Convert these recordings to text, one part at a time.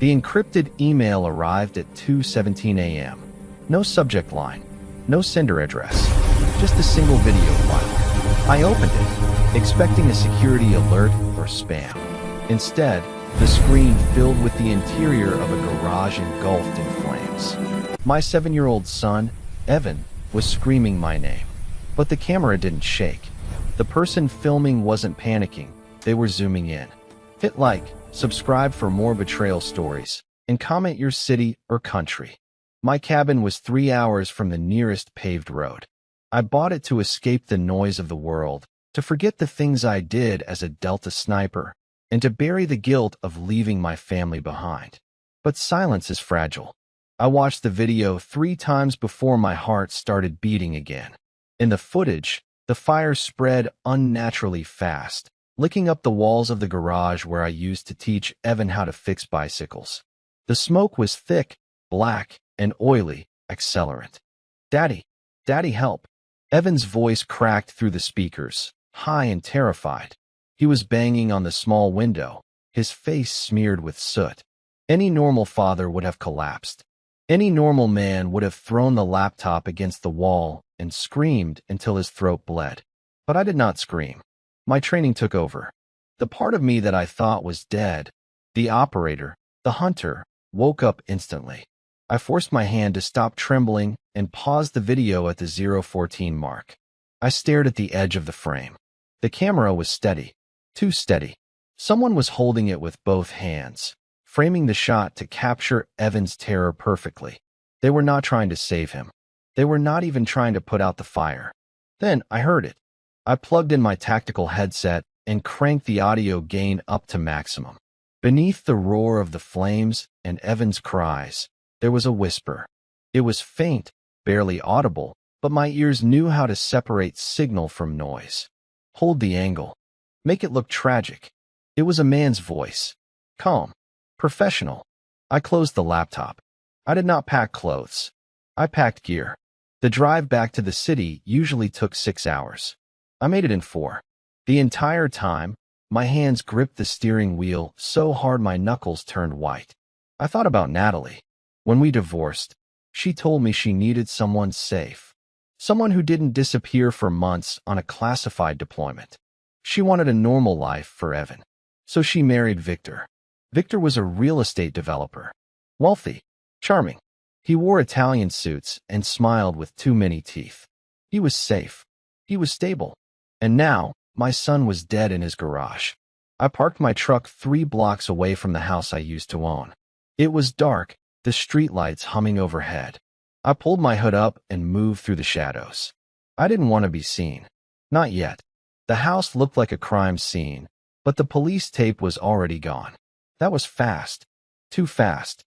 The encrypted email arrived at 2:17 a.m. No subject line, no sender address, just a single video file. I opened it, expecting a security alert or spam. Instead, the screen filled with the interior of a garage engulfed in flames. My 7-year-old son, Evan, was screaming my name. But the camera didn't shake. The person filming wasn't panicking, they were zooming in. Hit like, subscribe for more betrayal stories, and comment your city or country. My cabin was 3 hours from the nearest paved road. I bought it to escape the noise of the world, to forget the things I did as a Delta sniper, and to bury the guilt of leaving my family behind. But silence is fragile. I watched the video 3 times before my heart started beating again. In the footage, the fire spread unnaturally fast, licking up the walls of the garage where I used to teach Evan how to fix bicycles. The smoke was thick, black, and oily, accelerant. "Daddy, Daddy, help." Evan's voice cracked through the speakers, high and terrified. He was banging on the small window, his face smeared with soot. Any normal father would have collapsed. Any normal man would have thrown the laptop against the wall and screamed until his throat bled. But I did not scream. My training took over. The part of me that I thought was dead, the operator, the hunter, woke up instantly. I forced my hand to stop trembling and paused the video at the 0:14 mark. I stared at the edge of the frame. The camera was steady, too steady. Someone was holding it with both hands, framing the shot to capture Evan's terror perfectly. They were not trying to save him. They were not even trying to put out the fire. Then I heard it. I plugged in my tactical headset and cranked the audio gain up to maximum. Beneath the roar of the flames and Evan's cries, there was a whisper. It was faint, barely audible, but my ears knew how to separate signal from noise. "Hold the angle. Make it look tragic." It was a man's voice. Calm. Professional. I closed the laptop. I did not pack clothes. I packed gear. The drive back to the city usually took 6 hours. I made it in 4. The entire time, my hands gripped the steering wheel so hard my knuckles turned white. I thought about Natalie. When we divorced, she told me she needed someone safe. Someone who didn't disappear for months on a classified deployment. She wanted a normal life for Evan. So she married Victor. Victor was a real estate developer. Wealthy. Charming. He wore Italian suits and smiled with too many teeth. He was safe. He was stable. And now, my son was dead in his garage. I parked my truck 3 blocks away from the house I used to own. It was dark, the streetlights humming overhead. I pulled my hood up and moved through the shadows. I didn't want to be seen. Not yet. The house looked like a crime scene, but the police tape was already gone. That was fast. Too fast.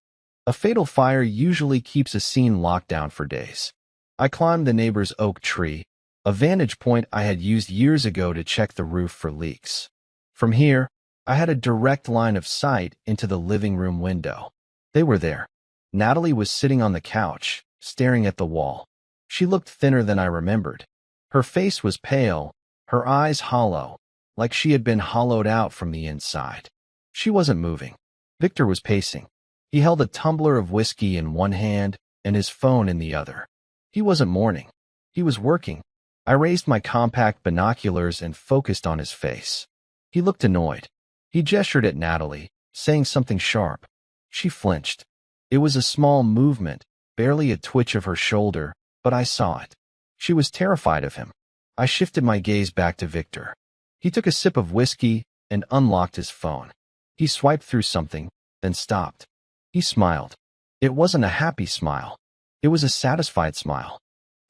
A fatal fire usually keeps a scene locked down for days. I climbed the neighbor's oak tree, a vantage point I had used years ago to check the roof for leaks. From here, I had a direct line of sight into the living room window. They were there. Natalie was sitting on the couch, staring at the wall. She looked thinner than I remembered. Her face was pale, her eyes hollow, like she had been hollowed out from the inside. She wasn't moving. Victor was pacing. He held a tumbler of whiskey in one hand and his phone in the other. He wasn't mourning. He was working. I raised my compact binoculars and focused on his face. He looked annoyed. He gestured at Natalie, saying something sharp. She flinched. It was a small movement, barely a twitch of her shoulder, but I saw it. She was terrified of him. I shifted my gaze back to Victor. He took a sip of whiskey and unlocked his phone. He swiped through something, then stopped. He smiled. It wasn't a happy smile. It was a satisfied smile.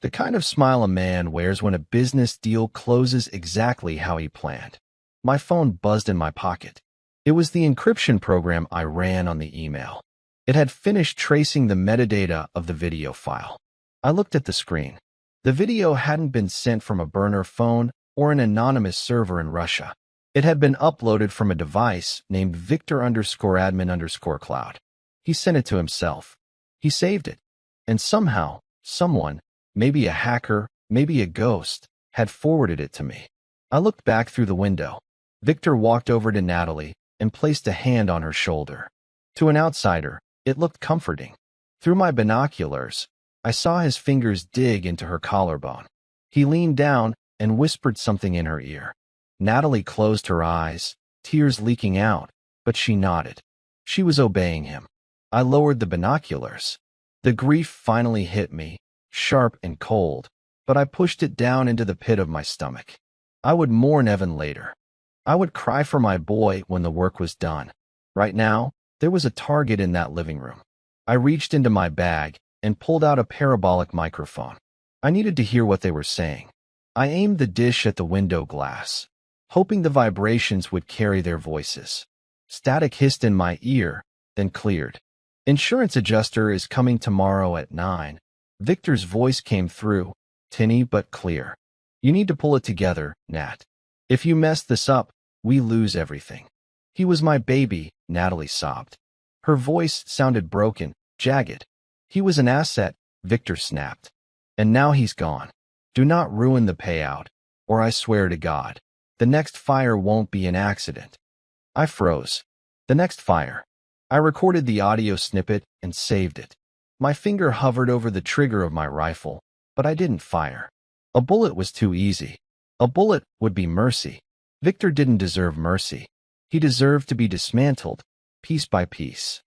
The kind of smile a man wears when a business deal closes exactly how he planned. My phone buzzed in my pocket. It was the encryption program I ran on the email. It had finished tracing the metadata of the video file. I looked at the screen. The video hadn't been sent from a burner phone or an anonymous server in Russia. It had been uploaded from a device named Victor_admin_cloud. He sent it to himself. He saved it. And somehow, someone, maybe a hacker, maybe a ghost, had forwarded it to me. I looked back through the window. Victor walked over to Natalie and placed a hand on her shoulder. To an outsider, it looked comforting. Through my binoculars, I saw his fingers dig into her collarbone. He leaned down and whispered something in her ear. Natalie closed her eyes, tears leaking out, but she nodded. She was obeying him. I lowered the binoculars. The grief finally hit me, sharp and cold, but I pushed it down into the pit of my stomach. I would mourn Evan later. I would cry for my boy when the work was done. Right now, there was a target in that living room. I reached into my bag and pulled out a parabolic microphone. I needed to hear what they were saying. I aimed the dish at the window glass, hoping the vibrations would carry their voices. Static hissed in my ear, then cleared. Insurance adjuster is coming tomorrow at 9. Victor's voice came through, tinny but clear. You need to pull it together, Nat. If you mess this up, we lose everything. He was my baby, Natalie sobbed. Her voice sounded broken, jagged. He was an asset, Victor snapped. And now he's gone. Do not ruin the payout, or I swear to God, the next fire won't be an accident. I froze. The next fire. I recorded the audio snippet and saved it. My finger hovered over the trigger of my rifle, but I didn't fire. A bullet was too easy. A bullet would be mercy. Victor didn't deserve mercy. He deserved to be dismantled, piece by piece.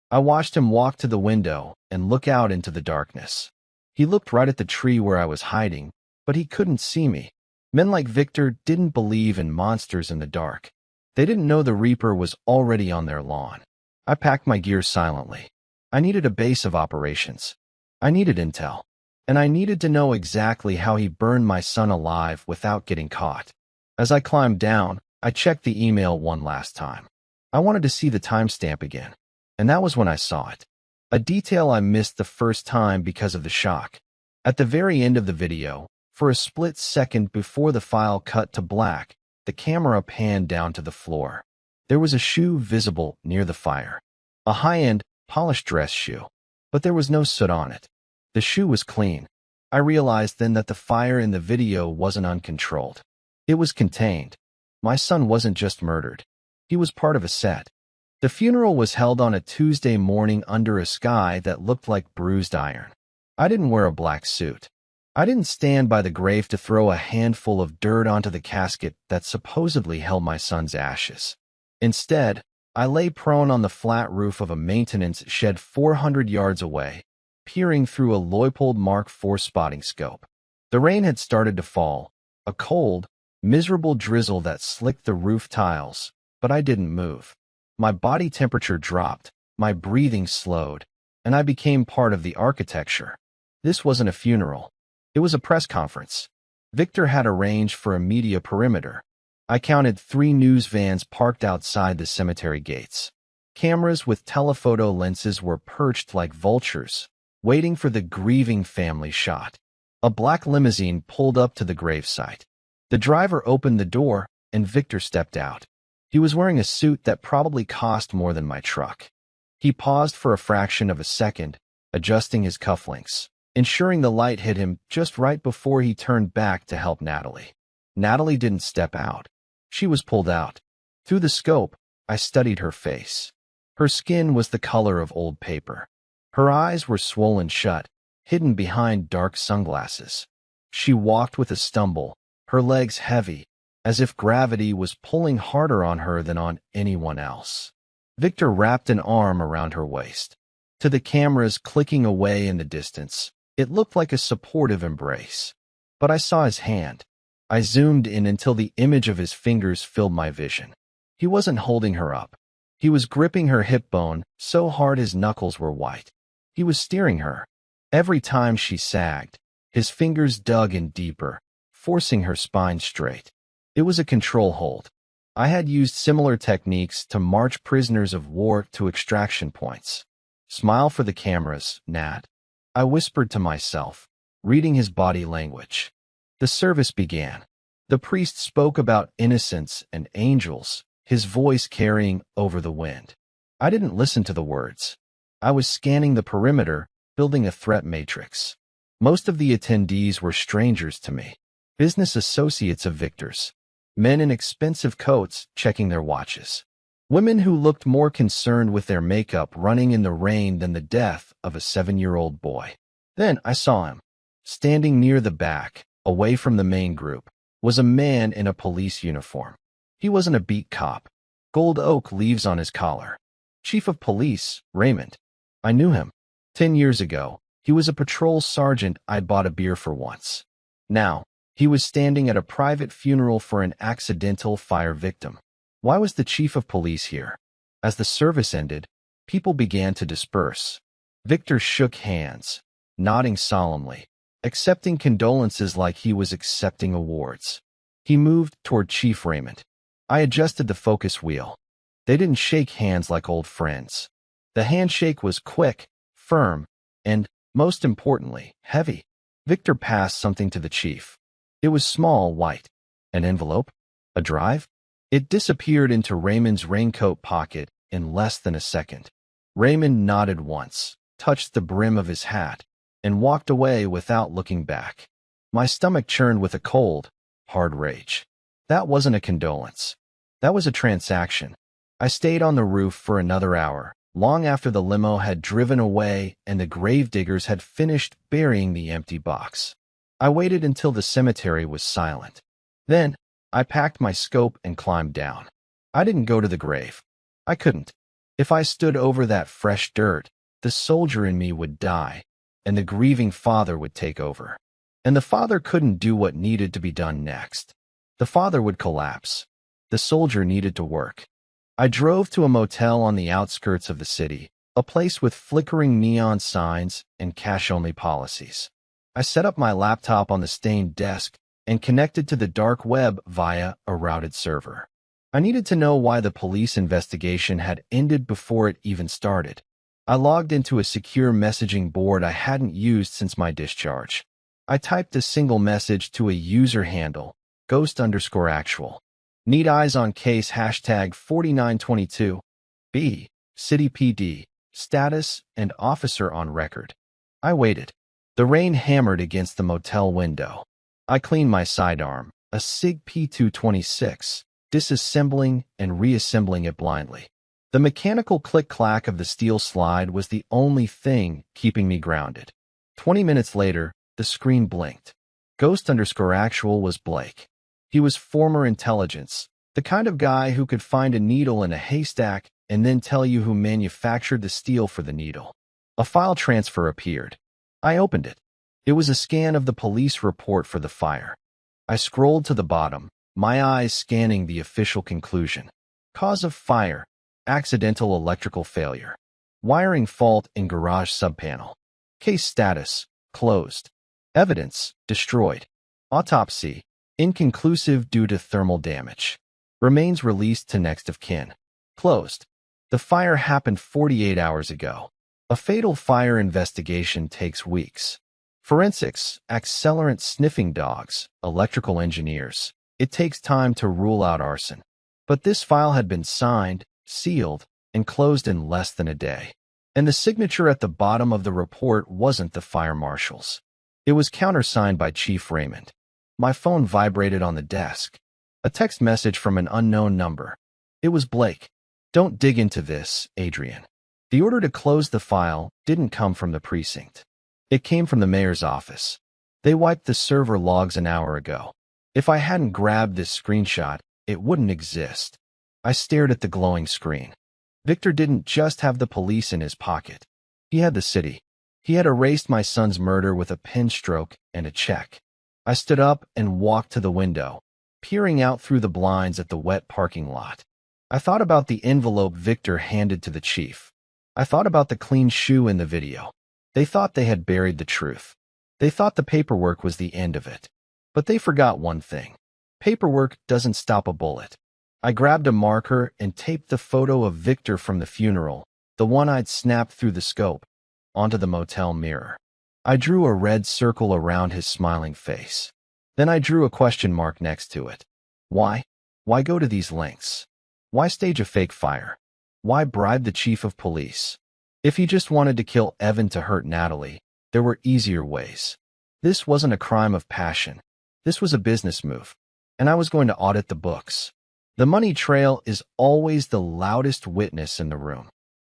I watched him walk to the window and look out into the darkness. He looked right at the tree where I was hiding, but he couldn't see me. Men like Victor didn't believe in monsters in the dark. They didn't know the Reaper was already on their lawn. I packed my gear silently. I needed a base of operations. I needed intel. And I needed to know exactly how he burned my son alive without getting caught. As I climbed down, I checked the email one last time. I wanted to see the timestamp again. And that was when I saw it. A detail I missed the first time because of the shock. At the very end of the video, for a split second before the file cut to black, the camera panned down to the floor. There was a shoe visible near the fire. A high-end, polished dress shoe. But there was no soot on it. The shoe was clean. I realized then that the fire in the video wasn't uncontrolled. It was contained. My son wasn't just murdered. He was part of a set. The funeral was held on a Tuesday morning under a sky that looked like bruised iron. I didn't wear a black suit. I didn't stand by the grave to throw a handful of dirt onto the casket that supposedly held my son's ashes. Instead, I lay prone on the flat roof of a maintenance shed 400 yards away, peering through a Leupold Mark IV spotting scope. The rain had started to fall, a cold, miserable drizzle that slicked the roof tiles, but I didn't move. My body temperature dropped, my breathing slowed, and I became part of the architecture. This wasn't a funeral. It was a press conference. Victor had arranged for a media perimeter. I counted 3 news vans parked outside the cemetery gates. Cameras with telephoto lenses were perched like vultures, waiting for the grieving family shot. A black limousine pulled up to the gravesite. The driver opened the door, and Victor stepped out. He was wearing a suit that probably cost more than my truck. He paused for a fraction of a second, adjusting his cufflinks, ensuring the light hit him just right before he turned back to help Natalie. Natalie didn't step out. She was pulled out. Through the scope, I studied her face. Her skin was the color of old paper. Her eyes were swollen shut, hidden behind dark sunglasses. She walked with a stumble, her legs heavy, as if gravity was pulling harder on her than on anyone else. Victor wrapped an arm around her waist. To the cameras clicking away in the distance, it looked like a supportive embrace. But I saw his hand. I zoomed in until the image of his fingers filled my vision. He wasn't holding her up. He was gripping her hip bone so hard his knuckles were white. He was steering her. Every time she sagged, his fingers dug in deeper, forcing her spine straight. It was a control hold. I had used similar techniques to march prisoners of war to extraction points. Smile for the cameras, Nat. I whispered to myself, reading his body language. The service began. The priest spoke about innocence and angels, his voice carrying over the wind. I didn't listen to the words. I was scanning the perimeter, building a threat matrix. Most of the attendees were strangers to me, business associates of Victor's, men in expensive coats checking their watches. Women who looked more concerned with their makeup running in the rain than the death of a 7-year-old boy. Then I saw him. Standing near the back, away from the main group, was a man in a police uniform. He wasn't a beat cop. Gold oak leaves on his collar. Chief of Police, Raymond. I knew him. 10 years ago, he was a patrol sergeant I'd bought a beer for once. Now, he was standing at a private funeral for an accidental fire victim. Why was the chief of police here? As the service ended, people began to disperse. Victor shook hands, nodding solemnly, accepting condolences like he was accepting awards. He moved toward Chief Raymond. I adjusted the focus wheel. They didn't shake hands like old friends. The handshake was quick, firm, and, most importantly, heavy. Victor passed something to the chief. It was small, white. An envelope? A drive? It disappeared into Raymond's raincoat pocket in less than a second. Raymond nodded once, touched the brim of his hat, and walked away without looking back. My stomach churned with a cold, hard rage. That wasn't a condolence. That was a transaction. I stayed on the roof for another hour, long after the limo had driven away and the gravediggers had finished burying the empty box. I waited until the cemetery was silent. Then, I packed my scope and climbed down. I didn't go to the grave. I couldn't. If I stood over that fresh dirt, the soldier in me would die, and the grieving father would take over. And the father couldn't do what needed to be done next. The father would collapse. The soldier needed to work. I drove to a motel on the outskirts of the city, a place with flickering neon signs and cash-only policies. I set up my laptop on the stained desk and connected to the dark web via a routed server. I needed to know why the police investigation had ended before it even started. I logged into a secure messaging board I hadn't used since my discharge. I typed a single message to a user handle, ghost_actual. Need eyes on case #4922. B. City PD. Status and officer on record. I waited. The rain hammered against the motel window. I cleaned my sidearm, a SIG P226, disassembling and reassembling it blindly. The mechanical click-clack of the steel slide was the only thing keeping me grounded. 20 minutes later, the screen blinked. Ghost_actual was Blake. He was former intelligence, the kind of guy who could find a needle in a haystack and then tell you who manufactured the steel for the needle. A file transfer appeared. I opened it. It was a scan of the police report for the fire. I scrolled to the bottom, my eyes scanning the official conclusion. Cause of fire: accidental electrical failure. Wiring fault in garage subpanel. Case status: closed. Evidence: destroyed. Autopsy: inconclusive due to thermal damage. Remains released to next of kin. Closed. The fire happened 48 hours ago. A fatal fire investigation takes weeks. Forensics, accelerant sniffing dogs, electrical engineers. It takes time to rule out arson. But this file had been signed, sealed, and closed in less than a day. And the signature at the bottom of the report wasn't the fire marshal's. It was countersigned by Chief Raymond. My phone vibrated on the desk. A text message from an unknown number. It was Blake. Don't dig into this, Adrian. The order to close the file didn't come from the precinct. It came from the mayor's office. They wiped the server logs an hour ago. If I hadn't grabbed this screenshot, it wouldn't exist. I stared at the glowing screen. Victor didn't just have the police in his pocket. He had the city. He had erased my son's murder with a pen stroke and a check. I stood up and walked to the window, peering out through the blinds at the wet parking lot. I thought about the envelope Victor handed to the chief. I thought about the clean shoe in the video. They thought they had buried the truth. They thought the paperwork was the end of it. But they forgot one thing. Paperwork doesn't stop a bullet. I grabbed a marker and taped the photo of Victor from the funeral, the one I'd snapped through the scope, onto the motel mirror. I drew a red circle around his smiling face. Then I drew a question mark next to it. Why? Why go to these lengths? Why stage a fake fire? Why bribe the chief of police? If he just wanted to kill Evan to hurt Natalie, there were easier ways. This wasn't a crime of passion. This was a business move. And I was going to audit the books. The money trail is always the loudest witness in the room.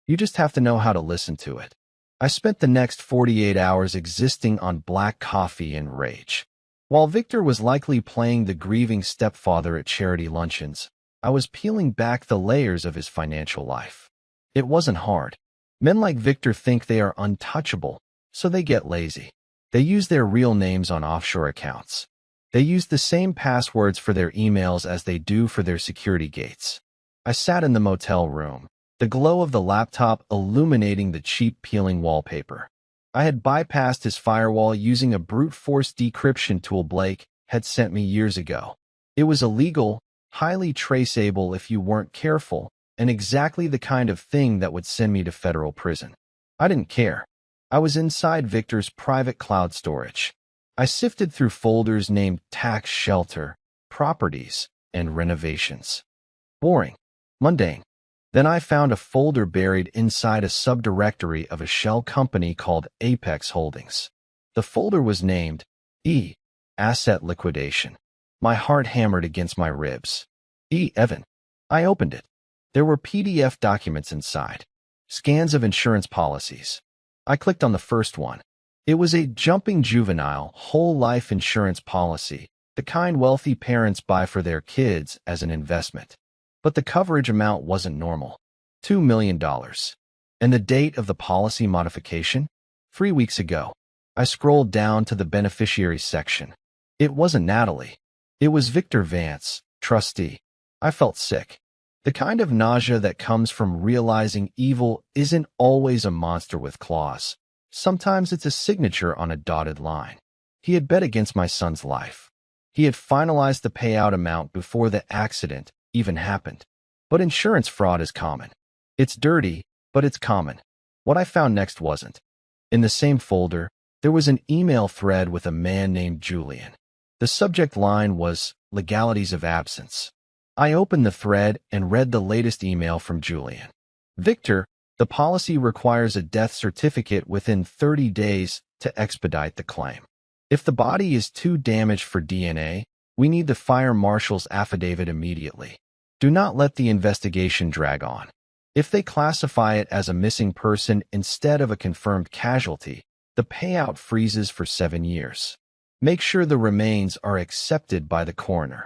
You just have to know how to listen to it. I spent the next 48 hours existing on black coffee and rage. While Victor was likely playing the grieving stepfather at charity luncheons, I was peeling back the layers of his financial life. It wasn't hard. Men like Victor think they are untouchable, so they get lazy. They use their real names on offshore accounts. They use the same passwords for their emails as they do for their security gates. I sat in the motel room, the glow of the laptop illuminating the cheap peeling wallpaper. I had bypassed his firewall using a brute force decryption tool Blake had sent me years ago. It was illegal, highly traceable if you weren't careful, and exactly the kind of thing that would send me to federal prison. I didn't care. I was inside Victor's private cloud storage. I sifted through folders named tax shelter, properties, and renovations. Boring. Mundane. Then I found a folder buried inside a subdirectory of a shell company called Apex Holdings. The folder was named E. Asset Liquidation. My heart hammered against my ribs. Evan. I opened it. There were PDF documents inside. Scans of insurance policies. I clicked on the first one. It was a jumping juvenile whole life insurance policy, the kind wealthy parents buy for their kids as an investment. But the coverage amount wasn't normal. $2 million. And the date of the policy modification? 3 weeks ago. I scrolled down to the beneficiaries section. It wasn't Natalie. It was Victor Vance, trustee. I felt sick. The kind of nausea that comes from realizing evil isn't always a monster with claws. Sometimes it's a signature on a dotted line. He had bet against my son's life. He had finalized the payout amount before the accident even happened. But insurance fraud is common. It's dirty, but it's common. What I found next wasn't. In the same folder, there was an email thread with a man named Julian. The subject line was Legalities of Absence. I opened the thread and read the latest email from Julian. Victor, the policy requires a death certificate within 30 days to expedite the claim. If the body is too damaged for DNA, we need the fire marshal's affidavit immediately. Do not let the investigation drag on. If they classify it as a missing person instead of a confirmed casualty, the payout freezes for 7 years. Make sure the remains are accepted by the coroner.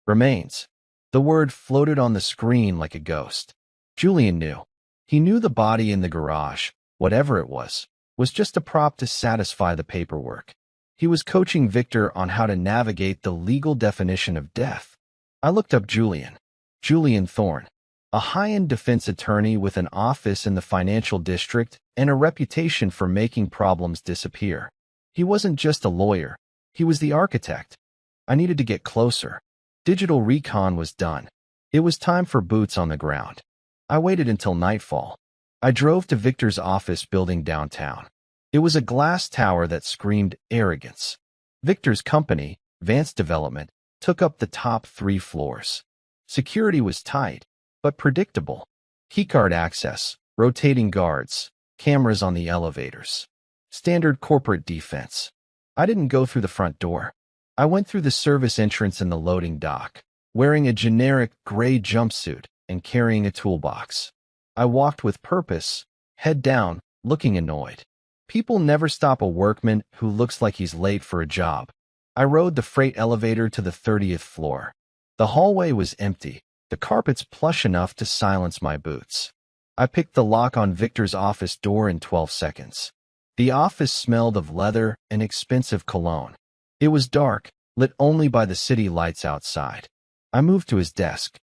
Remains. The word floated on the screen like a ghost. Julian knew. He knew the body in the garage, whatever it was just a prop to satisfy the paperwork. He was coaching Victor on how to navigate the legal definition of death. I looked up Julian. Julian Thorne, a high-end defense attorney with an office in the financial district and a reputation for making problems disappear. He wasn't just a lawyer. He was the architect. I needed to get closer. Digital recon was done. It was time for boots on the ground. I waited until nightfall. I drove to Victor's office building downtown. It was a glass tower that screamed arrogance. Victor's company, Vance Development, took up the top 3 floors. Security was tight, but predictable. Keycard access, rotating guards, cameras on the elevators. Standard corporate defense. I didn't go through the front door. I went through the service entrance in the loading dock, wearing a generic gray jumpsuit and carrying a toolbox. I walked with purpose, head down, looking annoyed. People never stop a workman who looks like he's late for a job. I rode the freight elevator to the 30th floor. The hallway was empty, the carpets plush enough to silence my boots. I picked the lock on Victor's office door in 12 seconds. The office smelled of leather and expensive cologne. It was dark, lit only by the city lights outside. I moved to his desk.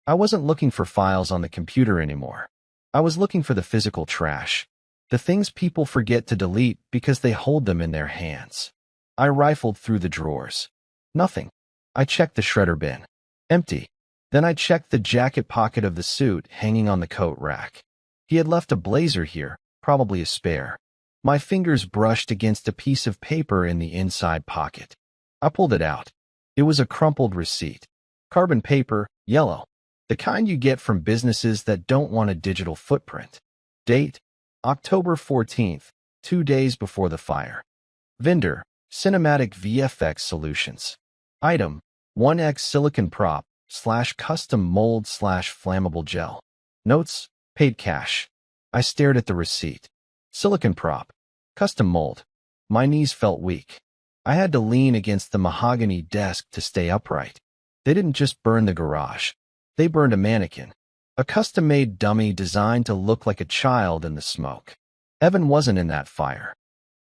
I wasn't looking for files on the computer anymore. I was looking for the physical trash. The things people forget to delete because they hold them in their hands. I rifled through the drawers. Nothing. I checked the shredder bin. Empty. Then I checked the jacket pocket of the suit hanging on the coat rack. He had left a blazer here, probably a spare. My fingers brushed against a piece of paper in the inside pocket. I pulled it out. It was a crumpled receipt. Carbon paper, yellow. The kind you get from businesses that don't want a digital footprint. Date, October 14th, 2 days before the fire. Vendor, Cinematic VFX Solutions. Item, 1x silicon prop, custom mold flammable gel. Notes, paid cash. I stared at the receipt. Silicon prop. Custom mold. My knees felt weak. I had to lean against the mahogany desk to stay upright. They didn't just burn the garage. They burned a mannequin. A custom-made dummy designed to look like a child in the smoke. Evan wasn't in that fire.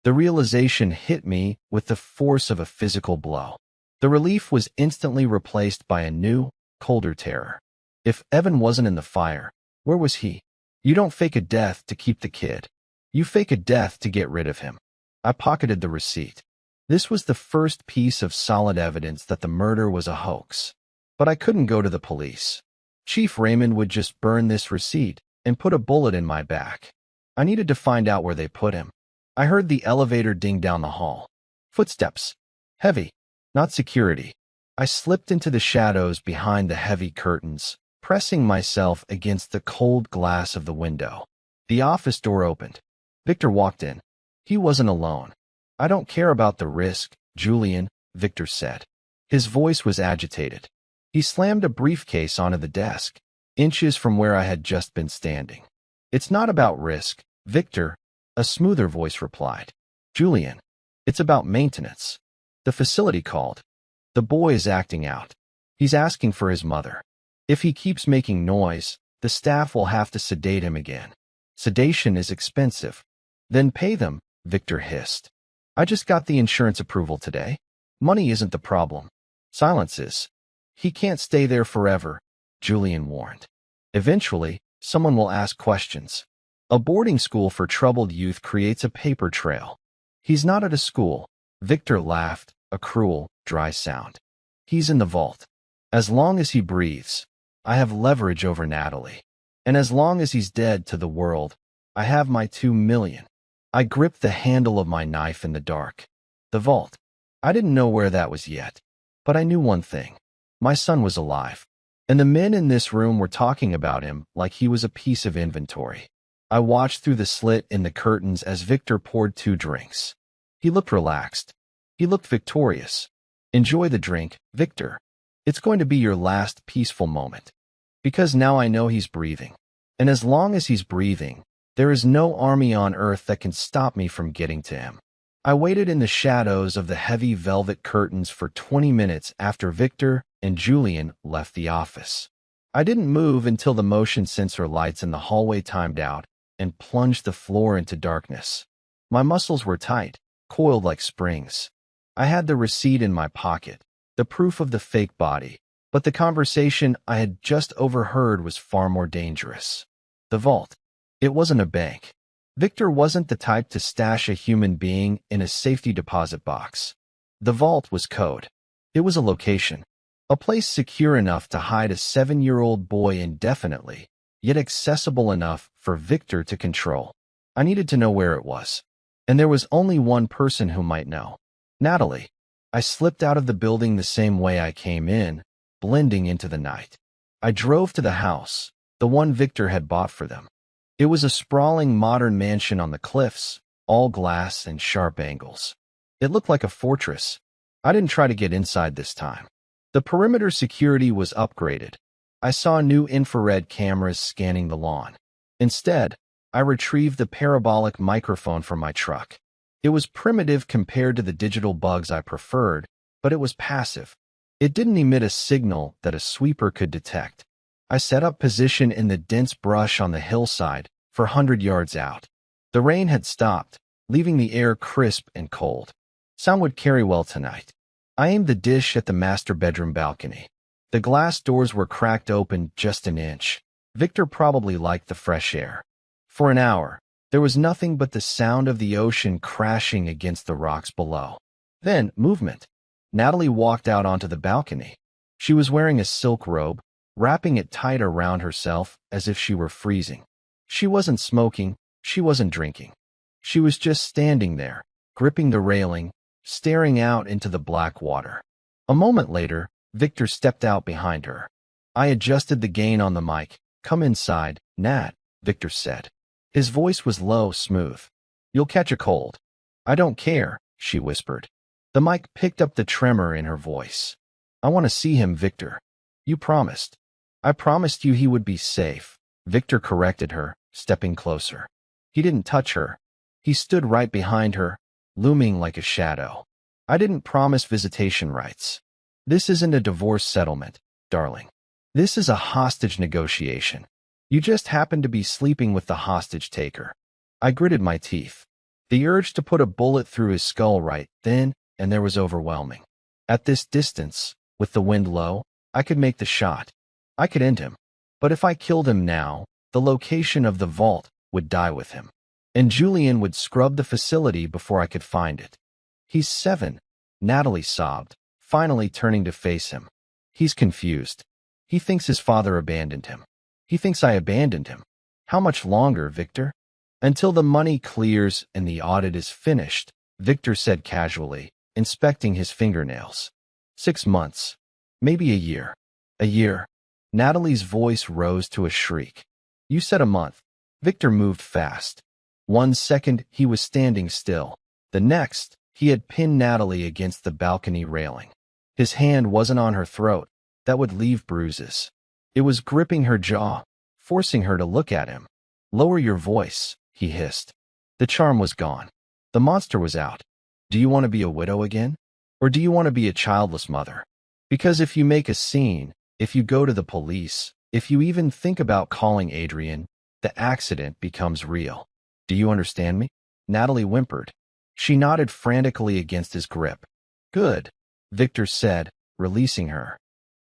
The realization hit me with the force of a physical blow. The relief was instantly replaced by a new, colder terror. If Evan wasn't in the fire, where was he? You don't fake a death to keep the kid. You fake a death to get rid of him. I pocketed the receipt. This was the first piece of solid evidence that the murder was a hoax. But I couldn't go to the police. Chief Raymond would just burn this receipt and put a bullet in my back. I needed to find out where they put him. I heard the elevator ding down the hall. Footsteps. Heavy. Not security. I slipped into the shadows behind the heavy curtains, pressing myself against the cold glass of the window. The office door opened. Victor walked in. He wasn't alone. I don't care about the risk, Julian, Victor said. His voice was agitated. He slammed a briefcase onto the desk, inches from where I had just been standing. It's not about risk, Victor, a smoother voice replied. Julian, it's about maintenance. The facility called. The boy is acting out. He's asking for his mother. If he keeps making noise, the staff will have to sedate him again. Sedation is expensive. Then pay them, Victor hissed. I just got the insurance approval today. Money isn't the problem. Silence is. He can't stay there forever, Julian warned. Eventually, someone will ask questions. A boarding school for troubled youth creates a paper trail. He's not at a school. Victor laughed, a cruel, dry sound. He's in the vault. As long as he breathes, I have leverage over Natalie. And as long as he's dead to the world, I have my 2 million. I gripped the handle of my knife in the dark. The vault. I didn't know where that was yet. But I knew one thing. My son was alive. And the men in this room were talking about him like he was a piece of inventory. I watched through the slit in the curtains as Victor poured 2 drinks. He looked relaxed. He looked victorious. Enjoy the drink, Victor. It's going to be your last peaceful moment. Because now I know he's breathing. And as long as he's breathing, there is no army on earth that can stop me from getting to him. I waited in the shadows of the heavy velvet curtains for 20 minutes after Victor and Julian left the office. I didn't move until the motion sensor lights in the hallway timed out and plunged the floor into darkness. My muscles were tight, coiled like springs. I had the receipt in my pocket, the proof of the fake body, but the conversation I had just overheard was far more dangerous. The vault. It wasn't a bank. Victor wasn't the type to stash a human being in a safety deposit box. The vault was code. It was a location. A place secure enough to hide a 7-year-old boy indefinitely, yet accessible enough for Victor to control. I needed to know where it was. And there was only one person who might know. Natalie. I slipped out of the building the same way I came in, blending into the night. I drove to the house, the one Victor had bought for them. It was a sprawling modern mansion on the cliffs, all glass and sharp angles. It looked like a fortress. I didn't try to get inside this time. The perimeter security was upgraded. I saw new infrared cameras scanning the lawn. Instead, I retrieved the parabolic microphone from my truck. It was primitive compared to the digital bugs I preferred, but it was passive. It didn't emit a signal that a sweeper could detect. I set up position in the dense brush on the hillside for 100 yards out. The rain had stopped, leaving the air crisp and cold. Sound would carry well tonight. I aimed the dish at the master bedroom balcony. The glass doors were cracked open just an inch. Victor probably liked the fresh air. For an hour, there was nothing but the sound of the ocean crashing against the rocks below. Then, movement. Natalie walked out onto the balcony. She was wearing a silk robe, wrapping it tight around herself as if she were freezing. She wasn't smoking, she wasn't drinking. She was just standing there, gripping the railing, staring out into the black water. A moment later, Victor stepped out behind her. I adjusted the gain on the mic. Come inside, Nat, Victor said. His voice was low, smooth. You'll catch a cold. I don't care, she whispered. The mic picked up the tremor in her voice. I want to see him, Victor. You promised. I promised you he would be safe. Victor corrected her, stepping closer. He didn't touch her. He stood right behind her, looming like a shadow. I didn't promise visitation rights. This isn't a divorce settlement, darling. This is a hostage negotiation. You just happened to be sleeping with the hostage taker. I gritted my teeth. The urge to put a bullet through his skull right then and there was overwhelming. At this distance, with the wind low, I could make the shot. I could end him. But if I killed him now, the location of the vault would die with him. And Julian would scrub the facility before I could find it. He's 7, Natalie sobbed, finally turning to face him. He's confused. He thinks his father abandoned him. He thinks I abandoned him. How much longer, Victor? Until the money clears and the audit is finished, Victor said casually, inspecting his fingernails. 6 months. Maybe a year. A year. Natalie's voice rose to a shriek. You said a month. Victor moved fast. 1 second, he was standing still. The next, he had pinned Natalie against the balcony railing. His hand wasn't on her throat. That would leave bruises. It was gripping her jaw, forcing her to look at him. Lower your voice, he hissed. The charm was gone. The monster was out. Do you want to be a widow again? Or do you want to be a childless mother? Because if you make a scene, if you go to the police, if you even think about calling Adrian, the accident becomes real. Do you understand me? Natalie whimpered. She nodded frantically against his grip. Good, Victor said, releasing her.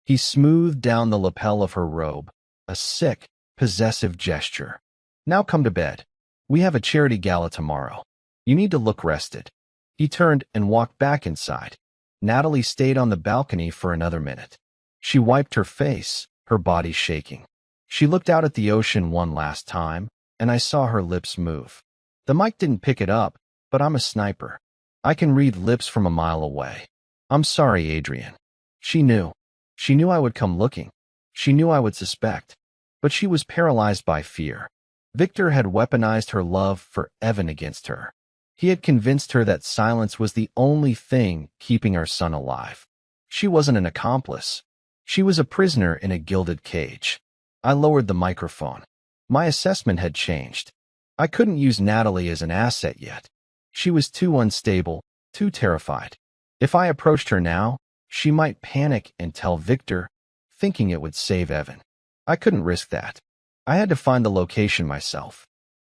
He smoothed down the lapel of her robe, a sick, possessive gesture. Now come to bed. We have a charity gala tomorrow. You need to look rested. He turned and walked back inside. Natalie stayed on the balcony for another minute. She wiped her face, her body shaking. She looked out at the ocean one last time, and I saw her lips move. The mic didn't pick it up, but I'm a sniper. I can read lips from a mile away. I'm sorry, Adrian. She knew. She knew I would come looking. She knew I would suspect. But she was paralyzed by fear. Victor had weaponized her love for Evan against her. He had convinced her that silence was the only thing keeping our son alive. She wasn't an accomplice. She was a prisoner in a gilded cage. I lowered the microphone. My assessment had changed. I couldn't use Natalie as an asset yet. She was too unstable, too terrified. If I approached her now, she might panic and tell Victor, thinking it would save Evan. I couldn't risk that. I had to find the location myself.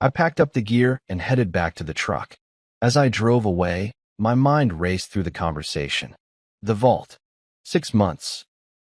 I packed up the gear and headed back to the truck. As I drove away, my mind raced through the conversation. The vault. 6 months.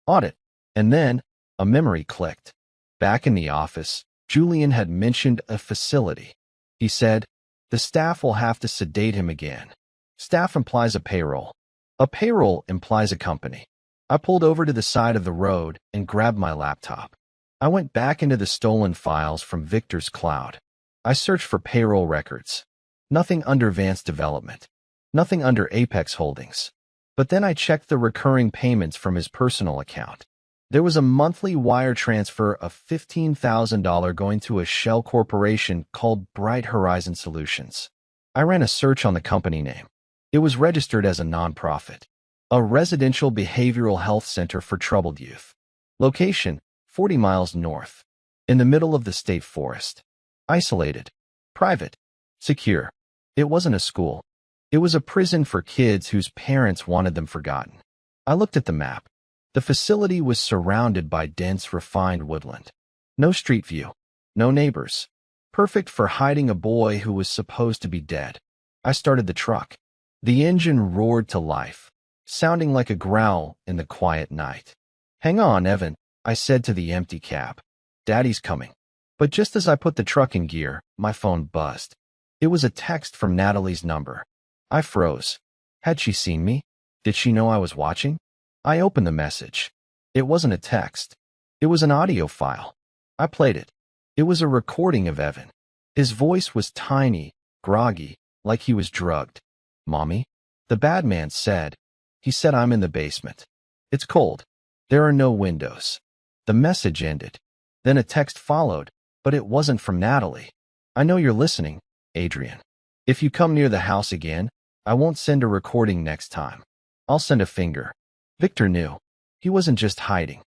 Audit. And then, a memory clicked. Back in the office, Julian had mentioned a facility. He said, the staff will have to sedate him again. Staff implies a payroll. A payroll implies a company. I pulled over to the side of the road and grabbed my laptop. I went back into the stolen files from Victor's cloud. I searched for payroll records. Nothing under Vance Development. Nothing under Apex Holdings. But then I checked the recurring payments from his personal account. There was a monthly wire transfer of $15,000 going to a shell corporation called Bright Horizon Solutions. I ran a search on the company name. It was registered as a nonprofit, a residential behavioral health center for troubled youth. Location, 40 miles north, in the middle of the state forest. Isolated, private, secure. It wasn't a school. It was a prison for kids whose parents wanted them forgotten. I looked at the map. The facility was surrounded by dense, refined woodland. No street view. No neighbors. Perfect for hiding a boy who was supposed to be dead. I started the truck. The engine roared to life, sounding like a growl in the quiet night. Hang on, Evan, I said to the empty cab. Daddy's coming. But just as I put the truck in gear, my phone buzzed. It was a text from Natalie's number. I froze. Had she seen me? Did she know I was watching? I opened the message. It wasn't a text. It was an audio file. I played it. It was a recording of Evan. His voice was tiny, groggy, like he was drugged. Mommy? The bad man said. He said I'm in the basement. It's cold. There are no windows. The message ended. Then a text followed, but it wasn't from Natalie. I know you're listening, Adrian. If you come near the house again, I won't send a recording next time. I'll send a finger. Victor knew. He wasn't just hiding.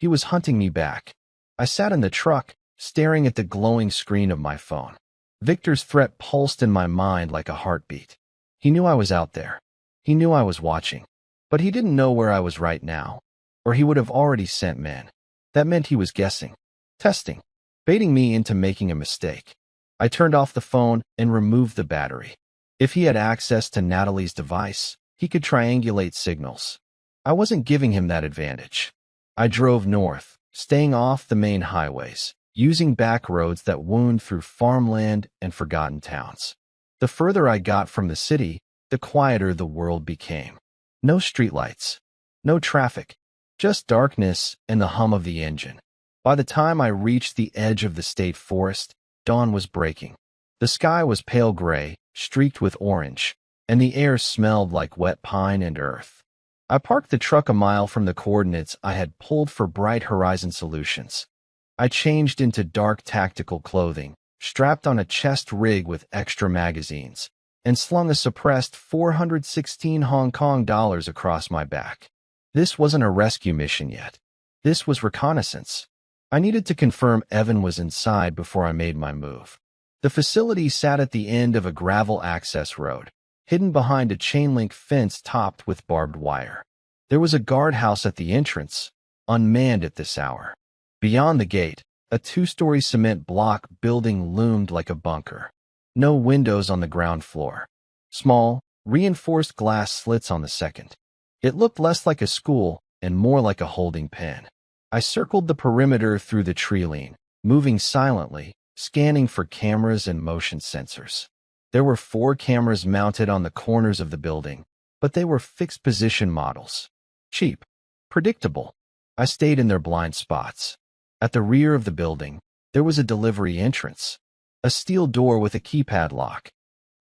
He was hunting me back. I sat in the truck, staring at the glowing screen of my phone. Victor's threat pulsed in my mind like a heartbeat. He knew I was out there. He knew I was watching. But he didn't know where I was right now, or he would have already sent men. That meant he was guessing, testing, baiting me into making a mistake. I turned off the phone and removed the battery. If he had access to Natalie's device, he could triangulate signals. I wasn't giving him that advantage. I drove north, staying off the main highways, using back roads that wound through farmland and forgotten towns. The further I got from the city, the quieter the world became. No streetlights, no traffic, just darkness and the hum of the engine. By the time I reached the edge of the state forest, dawn was breaking. The sky was pale gray, streaked with orange, and the air smelled like wet pine and earth. I parked the truck a mile from the coordinates I had pulled for Bright Horizon Solutions. I changed into dark tactical clothing, strapped on a chest rig with extra magazines, and slung a suppressed 416 Hong Kong dollars across my back. This wasn't a rescue mission yet. This was reconnaissance. I needed to confirm Evan was inside before I made my move. The facility sat at the end of a gravel access road, hidden behind a chain-link fence topped with barbed wire. There was a guardhouse at the entrance, unmanned at this hour. Beyond the gate, a two-story cement block building loomed like a bunker. No windows on the ground floor. Small, reinforced glass slits on the second. It looked less like a school and more like a holding pen. I circled the perimeter through the tree line, moving silently, scanning for cameras and motion sensors. There were 4 cameras mounted on the corners of the building, but they were fixed-position models. Cheap. Predictable. I stayed in their blind spots. At the rear of the building, there was a delivery entrance. A steel door with a keypad lock.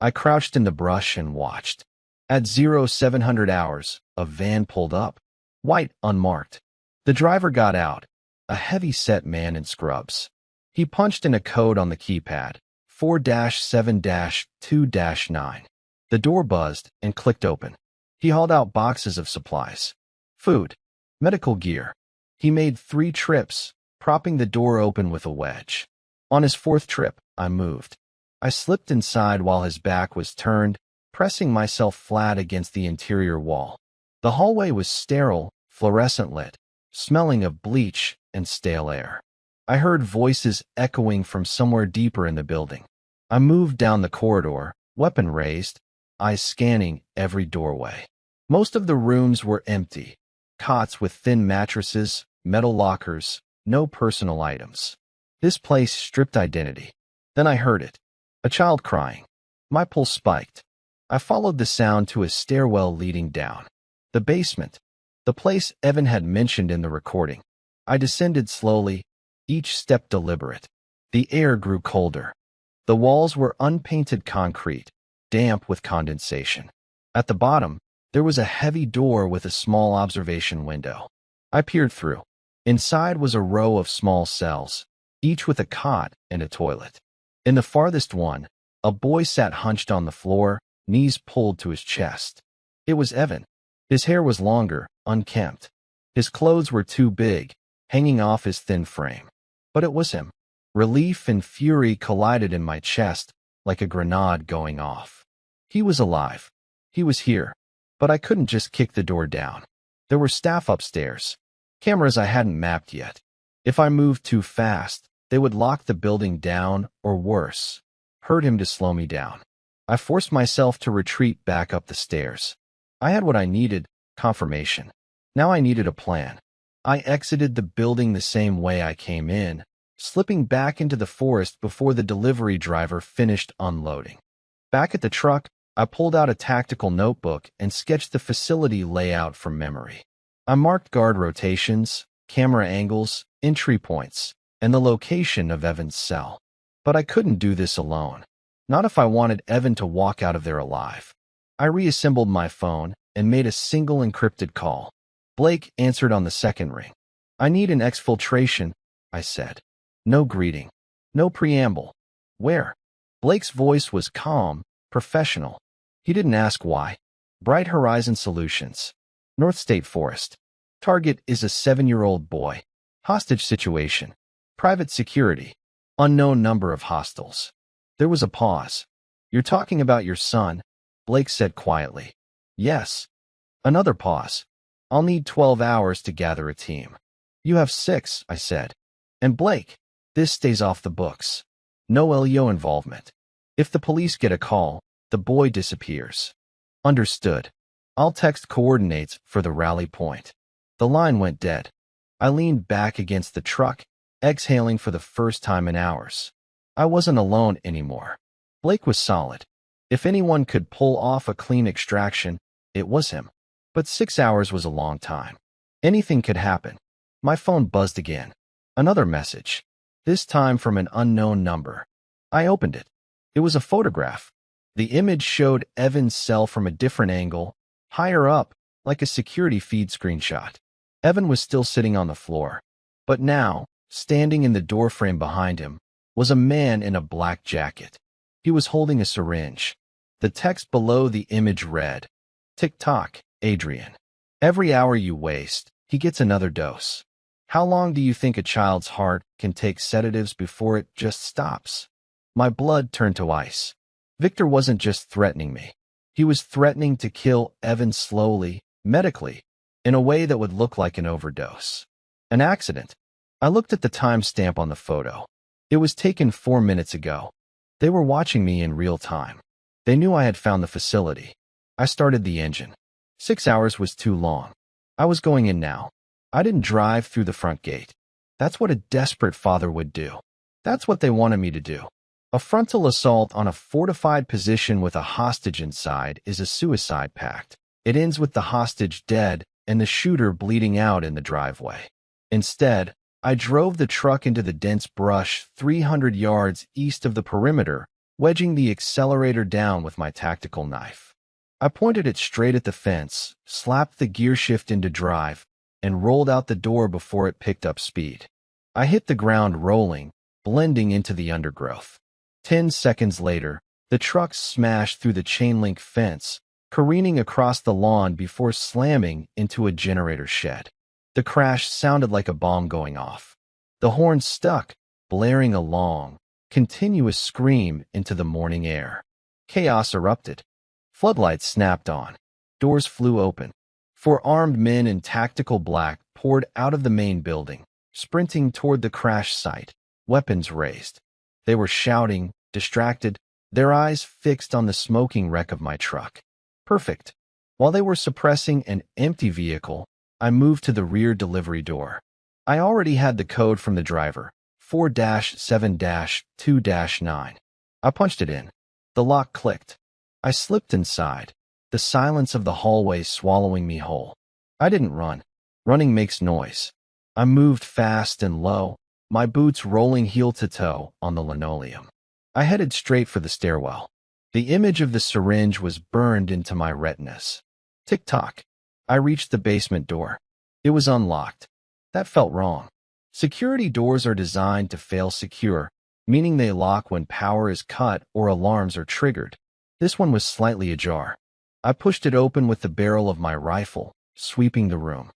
I crouched in the brush and watched. At 0700 hours, a van pulled up. White, unmarked. The driver got out, a heavy-set man in scrubs. He punched in a code on the keypad, 4-7-2-9. The door buzzed and clicked open. He hauled out boxes of supplies. Food. Medical gear. He made 3 trips, propping the door open with a wedge. On his 4th trip, I moved. I slipped inside while his back was turned, pressing myself flat against the interior wall. The hallway was sterile, fluorescent lit, smelling of bleach and stale air. I heard voices echoing from somewhere deeper in the building. I moved down the corridor, weapon raised, eyes scanning every doorway. Most of the rooms were empty. Cots with thin mattresses, metal lockers, no personal items. This place stripped identity. Then I heard it. A child crying. My pulse spiked. I followed the sound to a stairwell leading down. The basement. The place Evan had mentioned in the recording. I descended slowly, each step deliberate. The air grew colder. The walls were unpainted concrete, damp with condensation. At the bottom, there was a heavy door with a small observation window. I peered through. Inside was a row of small cells, each with a cot and a toilet. In the farthest one, a boy sat hunched on the floor, knees pulled to his chest. It was Evan. His hair was longer, unkempt. His clothes were too big, hanging off his thin frame. But it was him. Relief and fury collided in my chest, like a grenade going off. He was alive. He was here. But I couldn't just kick the door down. There were staff upstairs. Cameras I hadn't mapped yet. If I moved too fast, they would lock the building down, or worse, hurt him to slow me down. I forced myself to retreat back up the stairs. I had what I needed, confirmation. Now I needed a plan. I exited the building the same way I came in, slipping back into the forest before the delivery driver finished unloading. Back at the truck, I pulled out a tactical notebook and sketched the facility layout from memory. I marked guard rotations, camera angles, entry points, and the location of Evan's cell. But I couldn't do this alone. Not if I wanted Evan to walk out of there alive. I reassembled my phone and made a single encrypted call. Blake answered on the second ring. "I need an exfiltration," I said. No greeting. No preamble. "Where?" Blake's voice was calm, professional. He didn't ask why. "Bright Horizon Solutions. North State Forest. Target is a 7-year-old boy. Hostage situation. Private security. Unknown number of hostiles. There was a pause. You're talking about your son? Blake said quietly. Yes. Another pause. I'll need 12 hours to gather a team. You have 6, I said. And Blake, this stays off the books. No LEO involvement. If the police get a call, the boy disappears. Understood. I'll text coordinates for the rally point. The line went dead. I leaned back against the truck, exhaling for the first time in hours. I wasn't alone anymore. Blake was solid. If anyone could pull off a clean extraction, it was him. But 6 hours was a long time. Anything could happen. My phone buzzed again. Another message. This time from an unknown number. I opened it. It was a photograph. The image showed Evan's cell from a different angle, higher up, like a security feed screenshot. Evan was still sitting on the floor. But now, standing in the doorframe behind him, was a man in a black jacket. He was holding a syringe. The text below the image read, "Tick-tock, Adrian. Every hour you waste, he gets another dose. How long do you think a child's heart can take sedatives before it just stops?" My blood turned to ice. Victor wasn't just threatening me. He was threatening to kill Evan slowly, medically, in a way that would look like an overdose. An accident. I looked at the timestamp on the photo. It was taken 4 minutes ago. They were watching me in real time. They knew I had found the facility. I started the engine. 6 hours was too long. I was going in now. I didn't drive through the front gate. That's what a desperate father would do. That's what they wanted me to do. A frontal assault on a fortified position with a hostage inside is a suicide pact. It ends with the hostage dead and the shooter bleeding out in the driveway. Instead, I drove the truck into the dense brush 300 yards east of the perimeter, wedging the accelerator down with my tactical knife. I pointed it straight at the fence, slapped the gear shift into drive, and rolled out the door before it picked up speed. I hit the ground rolling, blending into the undergrowth. 10 seconds later, the truck smashed through the chain-link fence, careening across the lawn before slamming into a generator shed. The crash sounded like a bomb going off. The horn stuck, blaring a long, continuous scream into the morning air. Chaos erupted. Floodlights snapped on. Doors flew open. 4 armed men in tactical black poured out of the main building, sprinting toward the crash site, weapons raised. They were shouting, distracted, their eyes fixed on the smoking wreck of my truck. Perfect. While they were suppressing an empty vehicle, I moved to the rear delivery door. I already had the code from the driver, 4-7-2-9. I punched it in. The lock clicked. I slipped inside, the silence of the hallway swallowing me whole. I didn't run. Running makes noise. I moved fast and low, my boots rolling heel to toe on the linoleum. I headed straight for the stairwell. The image of the syringe was burned into my retinas. Tick-tock. I reached the basement door. It was unlocked. That felt wrong. Security doors are designed to fail secure, meaning they lock when power is cut or alarms are triggered. This one was slightly ajar. I pushed it open with the barrel of my rifle, sweeping the room.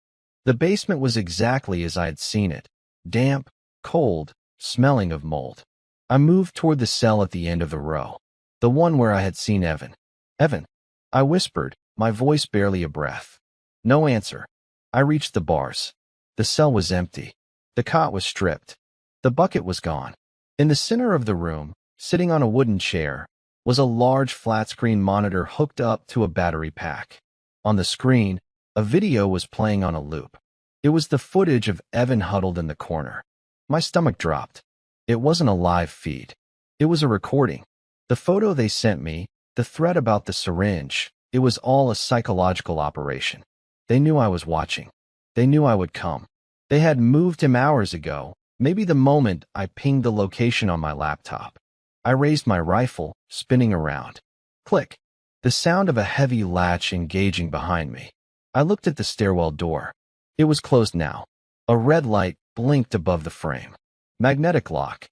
The basement was exactly as I had seen it. Damp, cold, smelling of mold. I moved toward the cell at the end of the row. The one where I had seen Evan. "Evan," I whispered, my voice barely a breath. No answer. I reached the bars. The cell was empty. The cot was stripped. The bucket was gone. In the center of the room, sitting on a wooden chair, was a large flat-screen monitor hooked up to a battery pack. On the screen, a video was playing on a loop. It was the footage of Evan huddled in the corner. My stomach dropped. It wasn't a live feed. It was a recording. The photo they sent me, the threat about the syringe, it was all a psychological operation. They knew I was watching. They knew I would come. They had moved him hours ago, maybe the moment I pinged the location on my laptop. I raised my rifle, spinning around. Click. The sound of a heavy latch engaging behind me. I looked at the stairwell door. It was closed now. A red light blinked above the frame. Magnetic lock.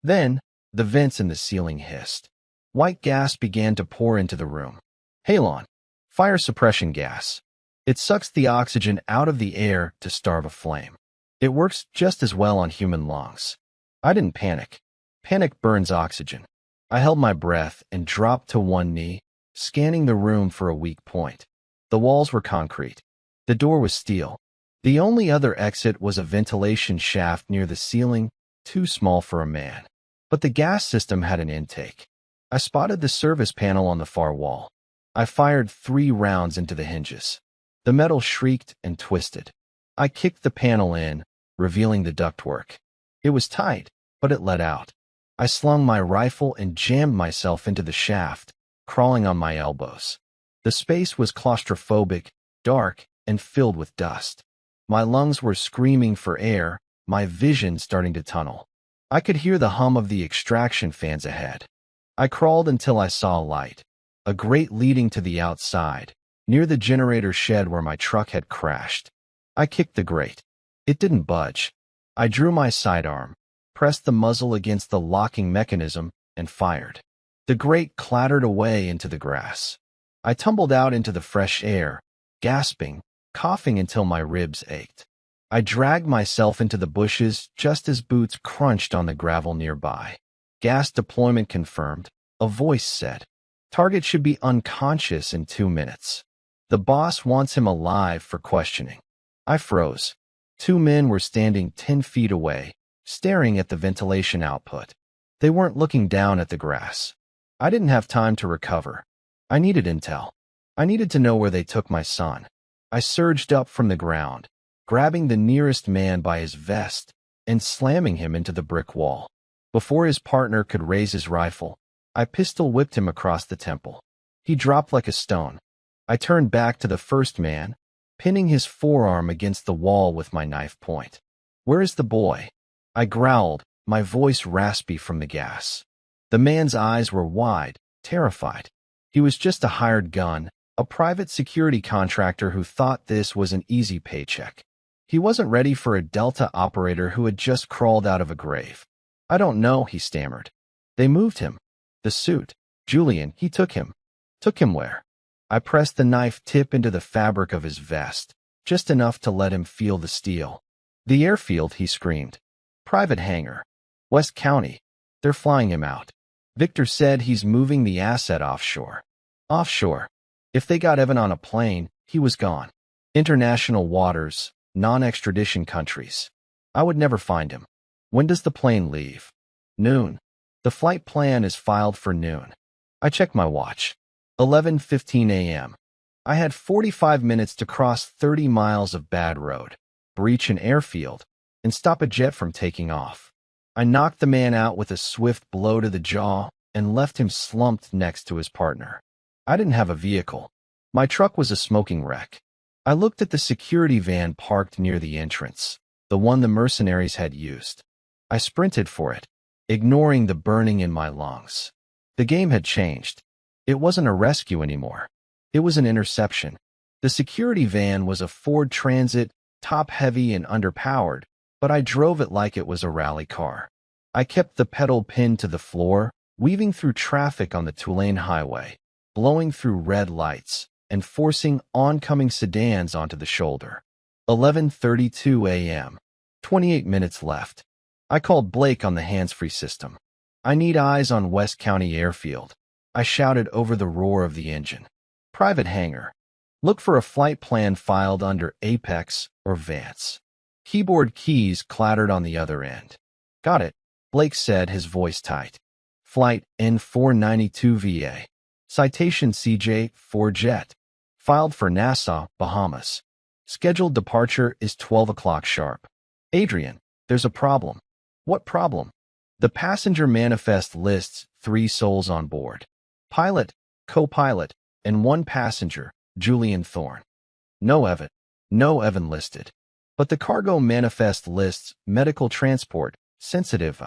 Then, the vents in the ceiling hissed. White gas began to pour into the room. Halon. Fire suppression gas. It sucks the oxygen out of the air to starve a flame. It works just as well on human lungs. I didn't panic. Panic burns oxygen. I held my breath and dropped to one knee, scanning the room for a weak point. The walls were concrete. The door was steel. The only other exit was a ventilation shaft near the ceiling, too small for a man. But the gas system had an intake. I spotted the service panel on the far wall. I fired 3 rounds into the hinges. The metal shrieked and twisted. I kicked the panel in, revealing the ductwork. It was tight, but it let out. I slung my rifle and jammed myself into the shaft, crawling on my elbows. The space was claustrophobic, dark, and filled with dust. My lungs were screaming for air, my vision starting to tunnel. I could hear the hum of the extraction fans ahead. I crawled until I saw a light, a grate leading to the outside, near the generator shed where my truck had crashed. I kicked the grate. It didn't budge. I drew my sidearm, pressed the muzzle against the locking mechanism, and fired. The grate clattered away into the grass. I tumbled out into the fresh air, gasping, coughing until my ribs ached. I dragged myself into the bushes just as boots crunched on the gravel nearby. Gas deployment confirmed, a voice said. Target should be unconscious in 2 minutes. The boss wants him alive for questioning. I froze. 2 men were standing 10 feet away, staring at the ventilation output. They weren't looking down at the grass. I didn't have time to recover. I needed intel. I needed to know where they took my son. I surged up from the ground, grabbing the nearest man by his vest and slamming him into the brick wall. Before his partner could raise his rifle, I pistol-whipped him across the temple. He dropped like a stone. I turned back to the first man, pinning his forearm against the wall with my knife point. "Where is the boy?" I growled, my voice raspy from the gas. The man's eyes were wide, terrified. He was just a hired gun, a private security contractor who thought this was an easy paycheck. He wasn't ready for a Delta operator who had just crawled out of a grave. "I don't know," he stammered. "They moved him. The suit. Julian, he took him." "Took him where?" I pressed the knife tip into the fabric of his vest, just enough to let him feel the steel. "The airfield," he screamed. "Private hangar. West County. They're flying him out. Victor said he's moving the asset offshore." "Offshore?" If they got Evan on a plane, he was gone. International waters, non-extradition countries. I would never find him. "When does the plane leave?" "Noon. The flight plan is filed for noon." I checked my watch. 11:15 a.m. I had 45 minutes to cross 30 miles of bad road, breach an airfield, and stop a jet from taking off. I knocked the man out with a swift blow to the jaw and left him slumped next to his partner. I didn't have a vehicle. My truck was a smoking wreck. I looked at the security van parked near the entrance, the one the mercenaries had used. I sprinted for it, ignoring the burning in my lungs. The game had changed. It wasn't a rescue anymore. It was an interception. The security van was a Ford Transit, top-heavy and underpowered, but I drove it like it was a rally car. I kept the pedal pinned to the floor, weaving through traffic on the Tulane Highway, blowing through red lights, and forcing oncoming sedans onto the shoulder. 11:32 a.m. 28 minutes left. I called Blake on the hands-free system. "I need eyes on West County Airfield," I shouted over the roar of the engine. "Private hangar. Look for a flight plan filed under Apex or Vance." Keyboard keys clattered on the other end. "Got it," Blake said, his voice tight. "Flight N492VA. Citation CJ4 Jet. Filed for Nassau, Bahamas. Scheduled departure is 12 o'clock sharp." "Adrian, there's a problem." "What problem?" "The passenger manifest lists 3 souls on board. Pilot, co-pilot, and 1 passenger, Julian Thorne. No Evan listed. But the cargo manifest lists medical transport, sensitive.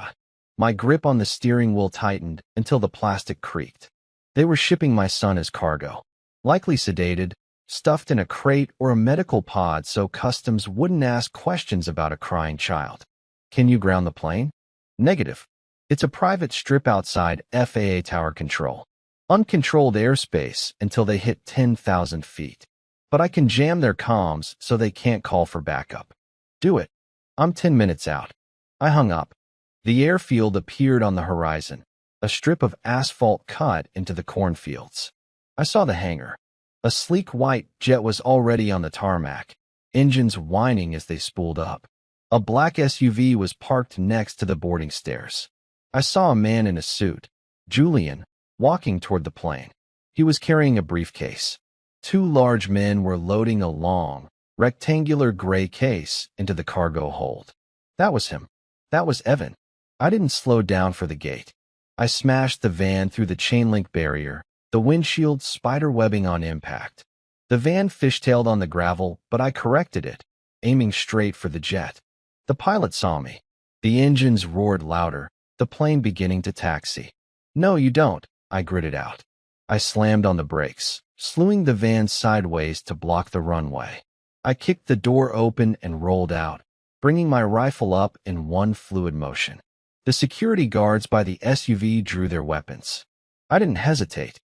My grip on the steering wheel tightened until the plastic creaked. They were shipping my son as cargo. Likely sedated, stuffed in a crate or a medical pod so customs wouldn't ask questions about a crying child. "Can you ground the plane?" "Negative. It's a private strip outside FAA tower control. Uncontrolled airspace until they hit 10,000 feet. But I can jam their comms so they can't call for backup." "Do it." I'm 10 minutes out. I hung up. The airfield appeared on the horizon, a strip of asphalt cut into the cornfields. I saw the hangar. A sleek white jet was already on the tarmac, engines whining as they spooled up. A black SUV was parked next to the boarding stairs. I saw a man in a suit, Julian, walking toward the plane. He was carrying a briefcase. Two large men were loading a long, rectangular gray case into the cargo hold. That was him. That was Evan. I didn't slow down for the gate. I smashed the van through the chain link barrier, the windshield spiderwebbing on impact. The van fishtailed on the gravel, but I corrected it, aiming straight for the jet. The pilot saw me. The engines roared louder, the plane beginning to taxi. "No, you don't," I gritted out. I slammed on the brakes, slewing the van sideways to block the runway. I kicked the door open and rolled out, bringing my rifle up in one fluid motion. The security guards by the SUV drew their weapons. I didn't hesitate.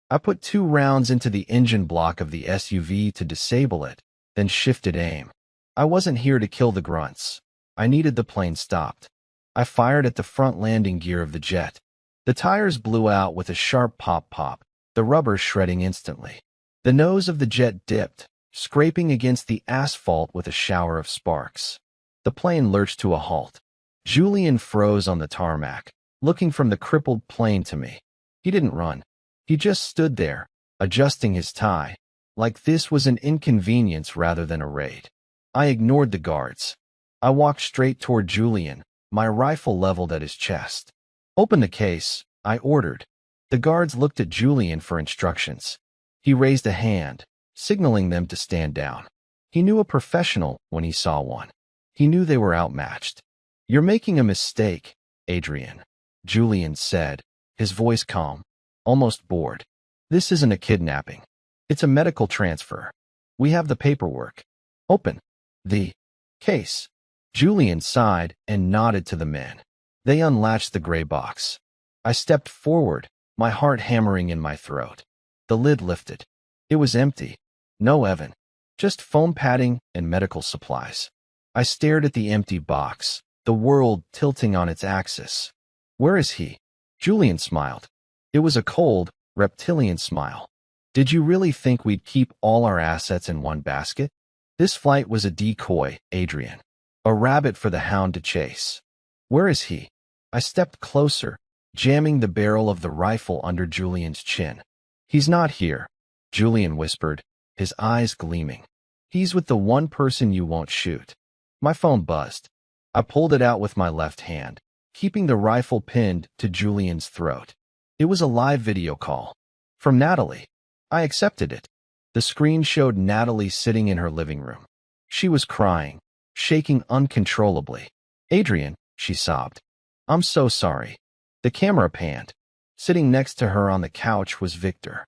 I put 2 rounds into the engine block of the SUV to disable it, then shifted aim. I wasn't here to kill the grunts. I needed the plane stopped. I fired at the front landing gear of the jet. The tires blew out with a sharp pop-pop, the rubber shredding instantly. The nose of the jet dipped, scraping against the asphalt with a shower of sparks. The plane lurched to a halt. Julian froze on the tarmac, looking from the crippled plane to me. He didn't run. He just stood there, adjusting his tie, like this was an inconvenience rather than a raid. I ignored the guards. I walked straight toward Julian, my rifle leveled at his chest. "Open the case," I ordered. The guards looked at Julian for instructions. He raised a hand, signaling them to stand down. He knew a professional when he saw one. He knew they were outmatched. "You're making a mistake, Adrian," Julian said, his voice calm, almost bored. "This isn't a kidnapping. It's a medical transfer. We have the paperwork. Open the case." Julian sighed and nodded to the men. They unlatched the gray box. I stepped forward, my heart hammering in my throat. The lid lifted. It was empty. No Evan. Just foam padding and medical supplies. I stared at the empty box, the world tilting on its axis. "Where is he?" Julian smiled. It was a cold, reptilian smile. "Did you really think we'd keep all our assets in one basket? This flight was a decoy, Adrian. A rabbit for the hound to chase. Where is he?" I stepped closer, jamming the barrel of the rifle under Julian's chin. "He's not here," Julian whispered, his eyes gleaming. "He's with the one person you won't shoot." My phone buzzed. I pulled it out with my left hand, keeping the rifle pinned to Julian's throat. It was a live video call. From Natalie. I accepted it. The screen showed Natalie sitting in her living room. She was crying, shaking uncontrollably. "Adrian," she sobbed. "I'm so sorry." The camera panned. Sitting next to her on the couch was Victor.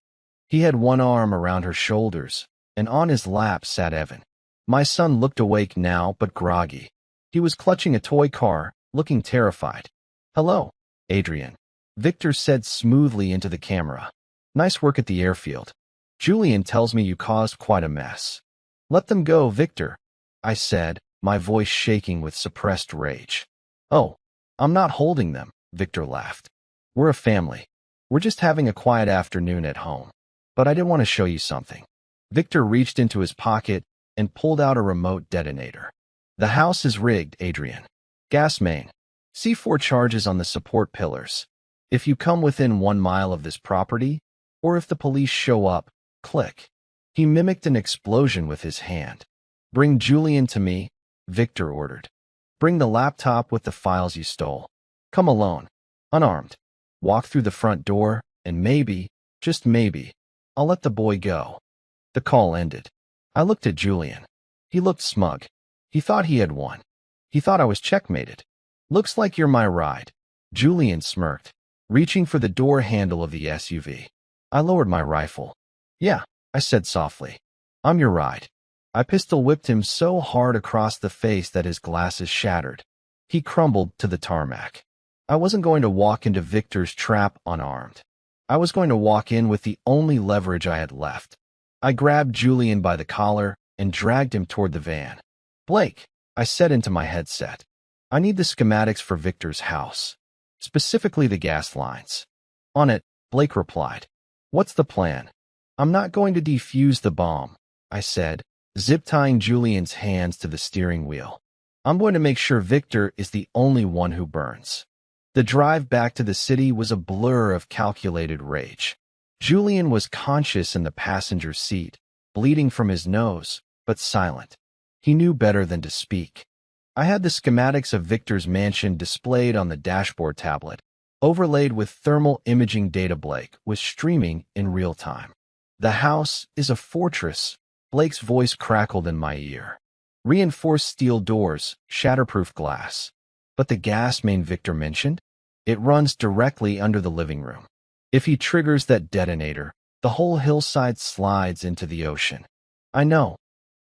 He had one arm around her shoulders, and on his lap sat Evan. My son looked awake now, but groggy. He was clutching a toy car, looking terrified. "Hello, Adrian," Victor said smoothly into the camera. "Nice work at the airfield. Julian tells me you caused quite a mess." "Let them go, Victor," I said, my voice shaking with suppressed rage. "Oh, I'm not holding them," Victor laughed. "We're a family. We're just having a quiet afternoon at home. But I did want to show you something." Victor reached into his pocket and pulled out a remote detonator. "The house is rigged, Adrian. Gas main. C4 charges on the support pillars. If you come within 1 mile of this property, or if the police show up, click." He mimicked an explosion with his hand. "Bring Julian to me," Victor ordered. "Bring the laptop with the files you stole. Come alone, unarmed. Walk through the front door, and maybe, just maybe, I'll let the boy go." The call ended. I looked at Julian. He looked smug. He thought he had won. He thought I was checkmated. "Looks like you're my ride," Julian smirked, reaching for the door handle of the SUV. I lowered my rifle. "Yeah," I said softly. "I'm your ride." I pistol whipped him so hard across the face that his glasses shattered. He crumbled to the tarmac. I wasn't going to walk into Victor's trap unarmed. I was going to walk in with the only leverage I had left. I grabbed Julian by the collar and dragged him toward the van. "Blake," I said into my headset. I need the schematics for Victor's house, specifically the gas lines. On it, Blake replied. What's the plan? I'm not going to defuse the bomb, I said, zip-tying Julian's hands to the steering wheel. I'm going to make sure Victor is the only one who burns. The drive back to the city was a blur of calculated rage. Julian was conscious in the passenger seat, bleeding from his nose, but silent. He knew better than to speak. I had the schematics of Victor's mansion displayed on the dashboard tablet, overlaid with thermal imaging data Blake was streaming in real time. The house is a fortress, Blake's voice crackled in my ear. Reinforced steel doors, shatterproof glass. But the gas main Victor mentioned? It runs directly under the living room. If he triggers that detonator, the whole hillside slides into the ocean. I know,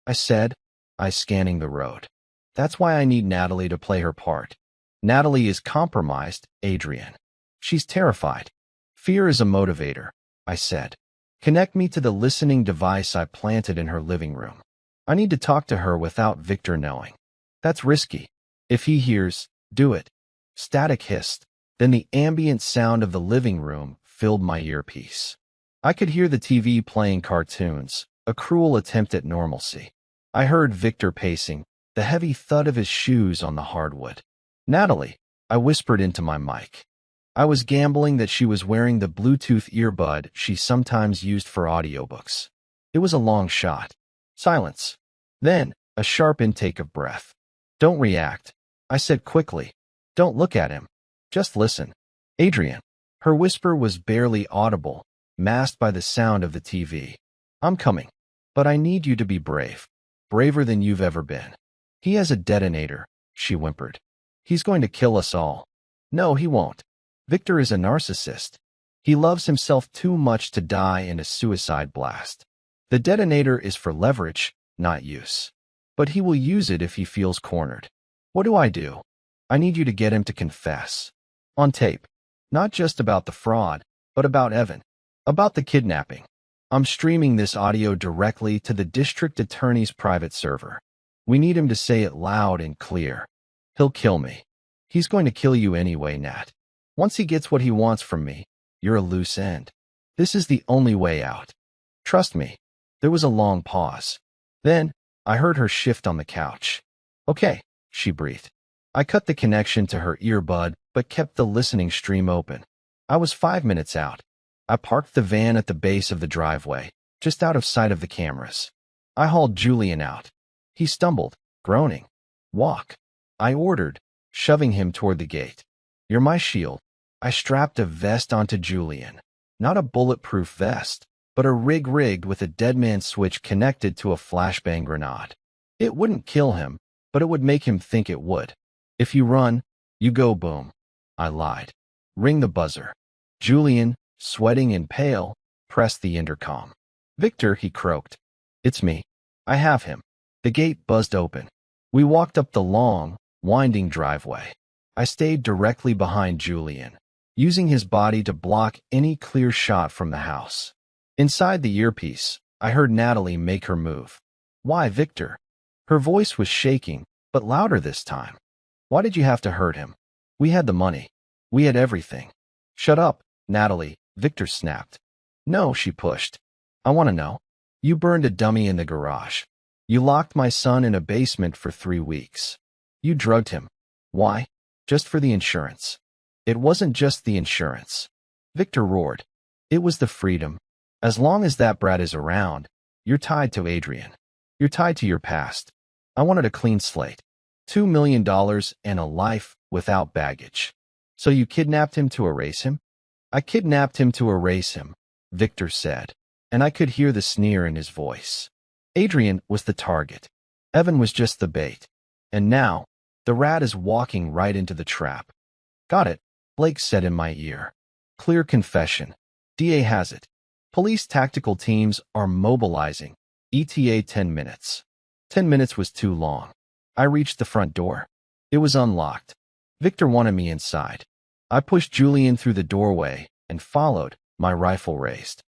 I said, eyes scanning the road. That's why I need Natalie to play her part. Natalie is compromised, Adrian. She's terrified. Fear is a motivator, I said. Connect me to the listening device I planted in her living room. I need to talk to her without Victor knowing. That's risky. If he hears, do it. Static hissed. Then the ambient sound of the living room filled my earpiece. I could hear the TV playing cartoons, a cruel attempt at normalcy. I heard Victor pacing, the heavy thud of his shoes on the hardwood. Natalie, I whispered into my mic. I was gambling that she was wearing the Bluetooth earbud she sometimes used for audiobooks. It was a long shot. Silence. Then, a sharp intake of breath. Don't react, I said quickly. Don't look at him. Just listen. Adrian. Her whisper was barely audible, masked by the sound of the TV. I'm coming. But I need you to be brave. Braver than you've ever been. He has a detonator, she whimpered. He's going to kill us all. No, he won't. Victor is a narcissist. He loves himself too much to die in a suicide blast. The detonator is for leverage, not use. But he will use it if he feels cornered. What do? I need you to get him to confess. On tape. Not just about the fraud, but about Evan. About the kidnapping. I'm streaming this audio directly to the district attorney's private server. We need him to say it loud and clear. He'll kill me. He's going to kill you anyway, Nat. Once he gets what he wants from me, you're a loose end. This is the only way out. Trust me. There was a long pause. Then, I heard her shift on the couch. Okay, she breathed. I cut the connection to her earbud, but kept the listening stream open. I was 5 minutes out. I parked the van at the base of the driveway, just out of sight of the cameras. I hauled Julian out. He stumbled, groaning. Walk. I ordered, shoving him toward the gate. You're my shield. I strapped a vest onto Julian. Not a bulletproof vest, but a rig rigged with a deadman switch connected to a flashbang grenade. It wouldn't kill him, but it would make him think it would. If you run, you go boom. I lied. Ring the buzzer. Julian, sweating and pale, pressed the intercom. Victor, he croaked. It's me. I have him. The gate buzzed open. We walked up the long, winding driveway. I stayed directly behind Julian, using his body to block any clear shot from the house. Inside the earpiece, I heard Natalie make her move. Why, Victor? Her voice was shaking, but louder this time. Why did you have to hurt him? We had the money. We had everything. Shut up, Natalie, Victor snapped. No, she pushed. I want to know. You burned a dummy in the garage. You locked my son in a basement for 3 weeks. You drugged him. Why? Just for the insurance. It wasn't just the insurance. Victor roared. It was the freedom. As long as that brat is around, you're tied to Adrian. You're tied to your past. I wanted a clean slate. $2 million and a life without baggage. So you kidnapped him to erase him? I kidnapped him to erase him, Victor said, and I could hear the sneer in his voice. Adrian was the target. Evan was just the bait. And now, the rat is walking right into the trap. Got it, Blake said in my ear. Clear confession. DA has it. Police tactical teams are mobilizing. ETA 10 minutes. 10 minutes was too long. I reached the front door. It was unlocked. Victor wanted me inside. I pushed Julian through the doorway and followed, my rifle raised.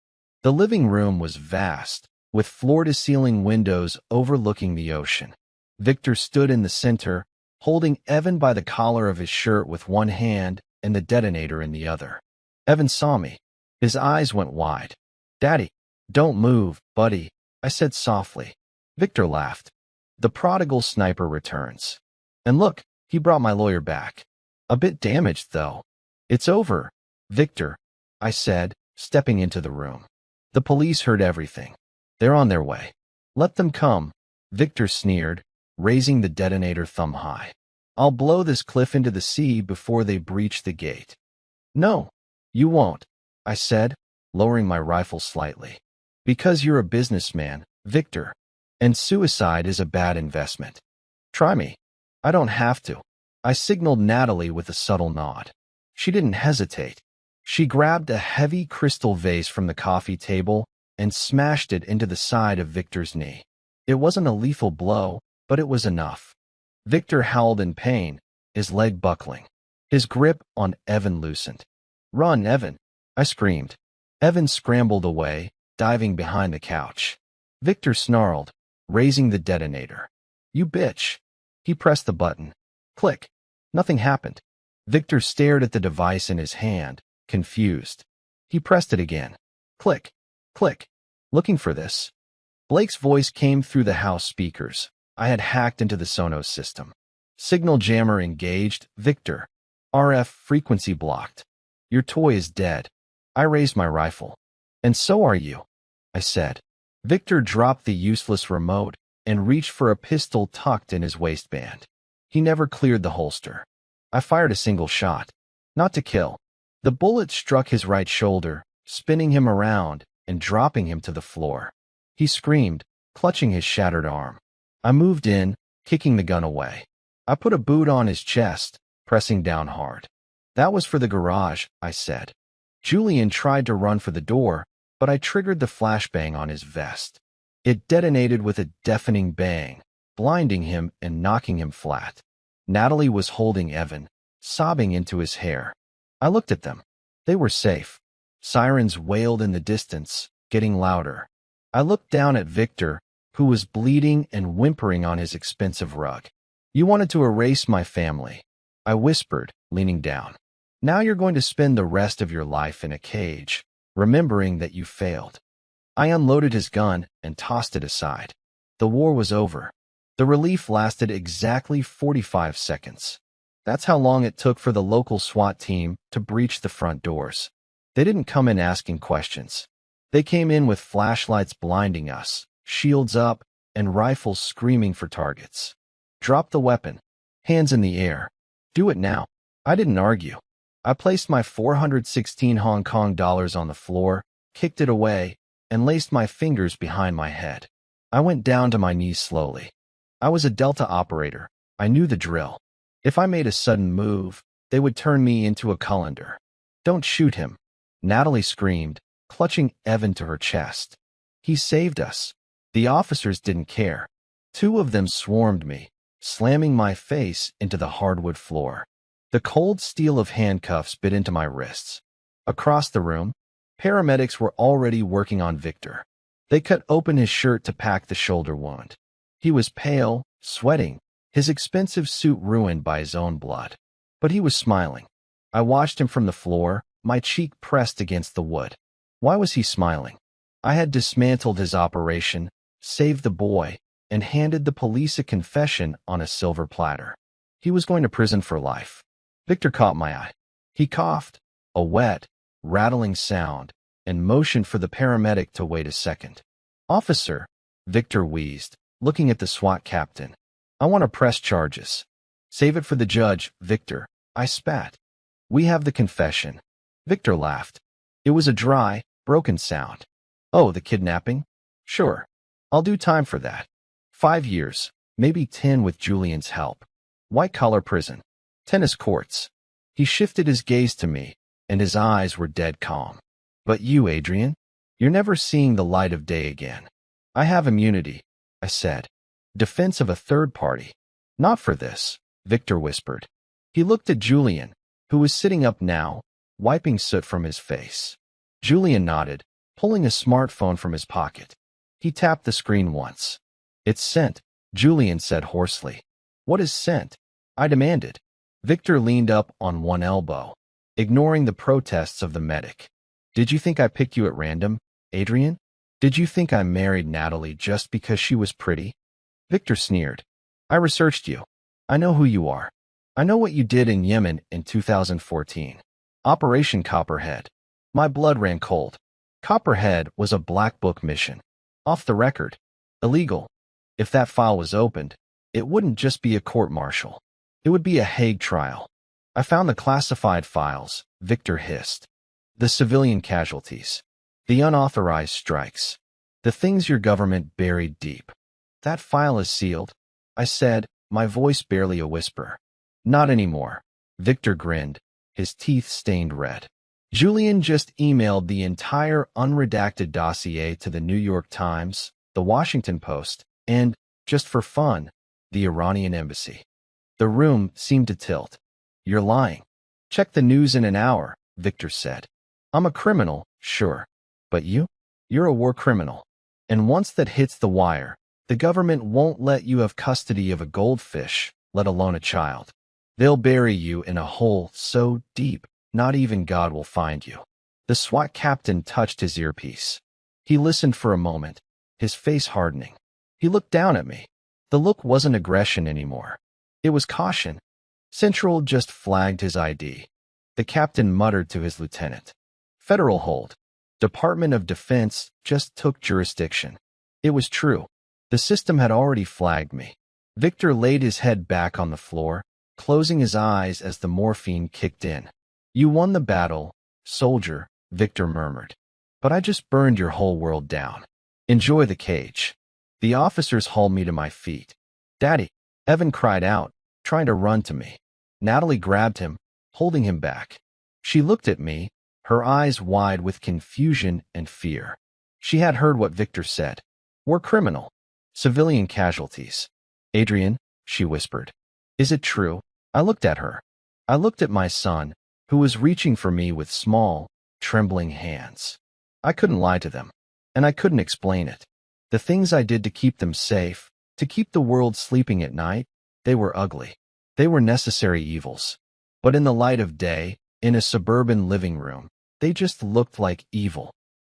The living room was vast, with floor-to-ceiling windows overlooking the ocean. Victor stood in the center, holding Evan by the collar of his shirt with one hand and the detonator in the other. Evan saw me. His eyes went wide. "Daddy, don't move, buddy," I said softly. Victor laughed. "The prodigal sniper returns. And look, he brought my lawyer back. A bit damaged, though." "It's over, Victor," I said, stepping into the room. "The police heard everything. They're on their way. Let them come," Victor sneered, raising the detonator thumb high. "I'll blow this cliff into the sea before they breach the gate." "No, you won't," I said, lowering my rifle slightly. "Because you're a businessman, Victor, and suicide is a bad investment. Try me." "I don't have to," I signaled Natalie with a subtle nod. She didn't hesitate. She grabbed a heavy crystal vase from the coffee table and smashed it into the side of Victor's knee. It wasn't a lethal blow, but it was enough. Victor howled in pain, his leg buckling. His grip on Evan loosened. "Run, Evan," I screamed. Evan scrambled away, diving behind the couch. Victor snarled, raising the detonator. "You bitch." He pressed the button. Click. Nothing happened. Victor stared at the device in his hand, confused. He pressed it again. Click. Click. "Looking for this?" Blake's voice came through the house speakers. I had hacked into the Sonos system. "Signal jammer engaged, Victor. RF frequency blocked. Your toy is dead." I raised my rifle. "And so are you," I said. Victor dropped the useless remote and reached for a pistol tucked in his waistband. He never cleared the holster. I fired a single shot. Not to kill. The bullet struck his right shoulder, spinning him around and dropping him to the floor. He screamed, clutching his shattered arm. I moved in, kicking the gun away. I put a boot on his chest, pressing down hard. "That was for the garage," I said. Julian tried to run for the door, but I triggered the flashbang on his vest. It detonated with a deafening bang, blinding him and knocking him flat. Natalie was holding Evan, sobbing into his hair. I looked at them. They were safe. Sirens wailed in the distance, getting louder. I looked down at Victor, who was bleeding and whimpering on his expensive rug. "You wanted to erase my family," I whispered, leaning down. "Now you're going to spend the rest of your life in a cage, remembering that you failed." I unloaded his gun and tossed it aside. The war was over. The relief lasted exactly 45 seconds. That's how long it took for the local SWAT team to breach the front doors. They didn't come in asking questions. They came in with flashlights blinding us, shields up, and rifles screaming for targets. "Drop the weapon. Hands in the air. Do it now." I didn't argue. I placed my 416 Hong Kong dollars on the floor, kicked it away, and laced my fingers behind my head. I went down to my knees slowly. I was a Delta operator. I knew the drill. If I made a sudden move, they would turn me into a colander. "Don't shoot him," Natalie screamed, clutching Evan to her chest. "He saved us." The officers didn't care. Two of them swarmed me, slamming my face into the hardwood floor. The cold steel of handcuffs bit into my wrists. Across the room, paramedics were already working on Victor. They cut open his shirt to pack the shoulder wound. He was pale, sweating, his expensive suit ruined by his own blood. But he was smiling. I watched him from the floor, my cheek pressed against the wood. Why was he smiling? I had dismantled his operation, saved the boy, and handed the police a confession on a silver platter. He was going to prison for life. Victor caught my eye. He coughed, a wet, rattling sound, and motioned for the paramedic to wait a second. "Officer," Victor wheezed, looking at the SWAT captain. "I want to press charges." "Save it for the judge, Victor," I spat. "We have the confession." Victor laughed. It was a dry, broken sound. "Oh, the kidnapping? Sure. I'll do time for that. 5 years, maybe 10 with Julian's help. White-collar prison. Tennis courts." He shifted his gaze to me, and his eyes were dead calm. "But you, Adrian, you're never seeing the light of day again." "I have immunity," I said. "Defense of a third party." "Not for this," Victor whispered. He looked at Julian, who was sitting up now, wiping soot from his face. Julian nodded, pulling a smartphone from his pocket. He tapped the screen once. "It's sent," Julian said hoarsely. What is sent? I demanded. Victor leaned up on one elbow, ignoring the protests of the medic. Did you think I picked you at random, Adrian? Did you think I married Natalie just because she was pretty? Victor sneered. I researched you. I know who you are. I know what you did in Yemen in 2014. Operation Copperhead. My blood ran cold. Copperhead was a black book mission. Off the record. Illegal. If that file was opened, it wouldn't just be a court-martial. It would be a Hague trial. I found the classified files, Victor hissed. The civilian casualties. The unauthorized strikes. The things your government buried deep. That file is sealed, I said, my voice barely a whisper. Not anymore. Victor grinned, his teeth stained red. Julian just emailed the entire unredacted dossier to the New York Times, the Washington Post, and, just for fun, the Iranian embassy. The room seemed to tilt. You're lying. Check the news in an hour, Victor said. I'm a criminal, sure. But you? You're a war criminal. And once that hits the wire, the government won't let you have custody of a goldfish, let alone a child. They'll bury you in a hole so deep, not even God will find you. The SWAT captain touched his earpiece. He listened for a moment, his face hardening. He looked down at me. The look wasn't aggression anymore. It was caution. Central just flagged his ID. The captain muttered to his lieutenant. Federal hold. Department of Defense just took jurisdiction. It was true. The system had already flagged me. Victor laid his head back on the floor, closing his eyes as the morphine kicked in. You won the battle, soldier, Victor murmured. But I just burned your whole world down. Enjoy the cage. The officers hauled me to my feet. Daddy, Evan cried out, trying to run to me. Natalie grabbed him, holding him back. She looked at me, her eyes wide with confusion and fear. She had heard what Victor said. We're criminal. Civilian casualties. Adrian, she whispered. Is it true? I looked at her. I looked at my son, who was reaching for me with small, trembling hands. I couldn't lie to them, and I couldn't explain it. The things I did to keep them safe, to keep the world sleeping at night, they were ugly. They were necessary evils. But in the light of day, in a suburban living room, they just looked like evil.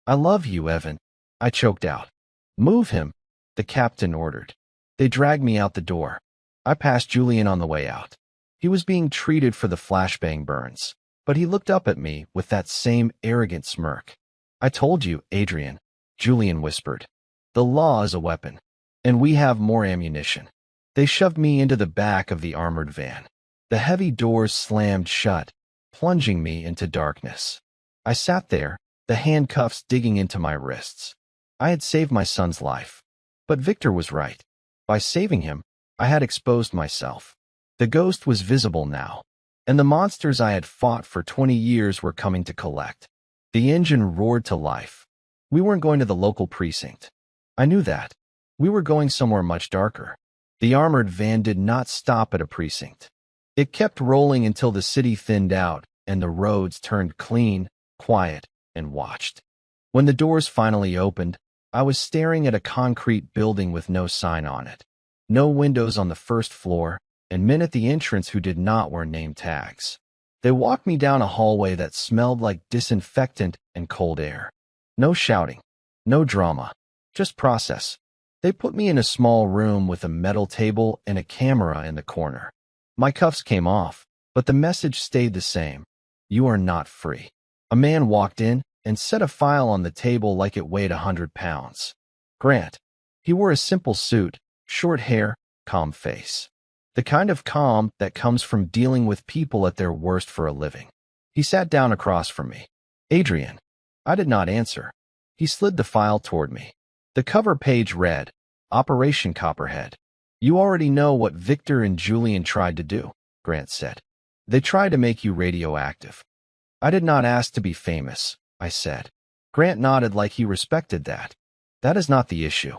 I love you, Evan, I choked out. Move him, the captain ordered. They dragged me out the door. I passed Julian on the way out. He was being treated for the flashbang burns, but he looked up at me with that same arrogant smirk. I told you, Adrian, Julian whispered. The law is a weapon, and we have more ammunition. They shoved me into the back of the armored van. The heavy doors slammed shut, plunging me into darkness. I sat there, the handcuffs digging into my wrists. I had saved my son's life. But Victor was right. By saving him, I had exposed myself. The ghost was visible now, and the monsters I had fought for 20 years were coming to collect. The engine roared to life. We weren't going to the local precinct. I knew that. We were going somewhere much darker. The armored van did not stop at a precinct. It kept rolling until the city thinned out and the roads turned clean, quiet, and watched. When the doors finally opened, I was staring at a concrete building with no sign on it. No windows on the first floor, and men at the entrance who did not wear name tags. They walked me down a hallway that smelled like disinfectant and cold air. No shouting, no drama, just process. They put me in a small room with a metal table and a camera in the corner. My cuffs came off, but the message stayed the same. You are not free. A man walked in and set a file on the table like it weighed 100 pounds. Grant. He wore a simple suit, short hair, calm face. The kind of calm that comes from dealing with people at their worst for a living. He sat down across from me. Adrian. I did not answer. He slid the file toward me. The cover page read, Operation Copperhead. You already know what Victor and Julian tried to do, Grant said. They tried to make you radioactive. I did not ask to be famous, I said. Grant nodded like he respected that. That is not the issue.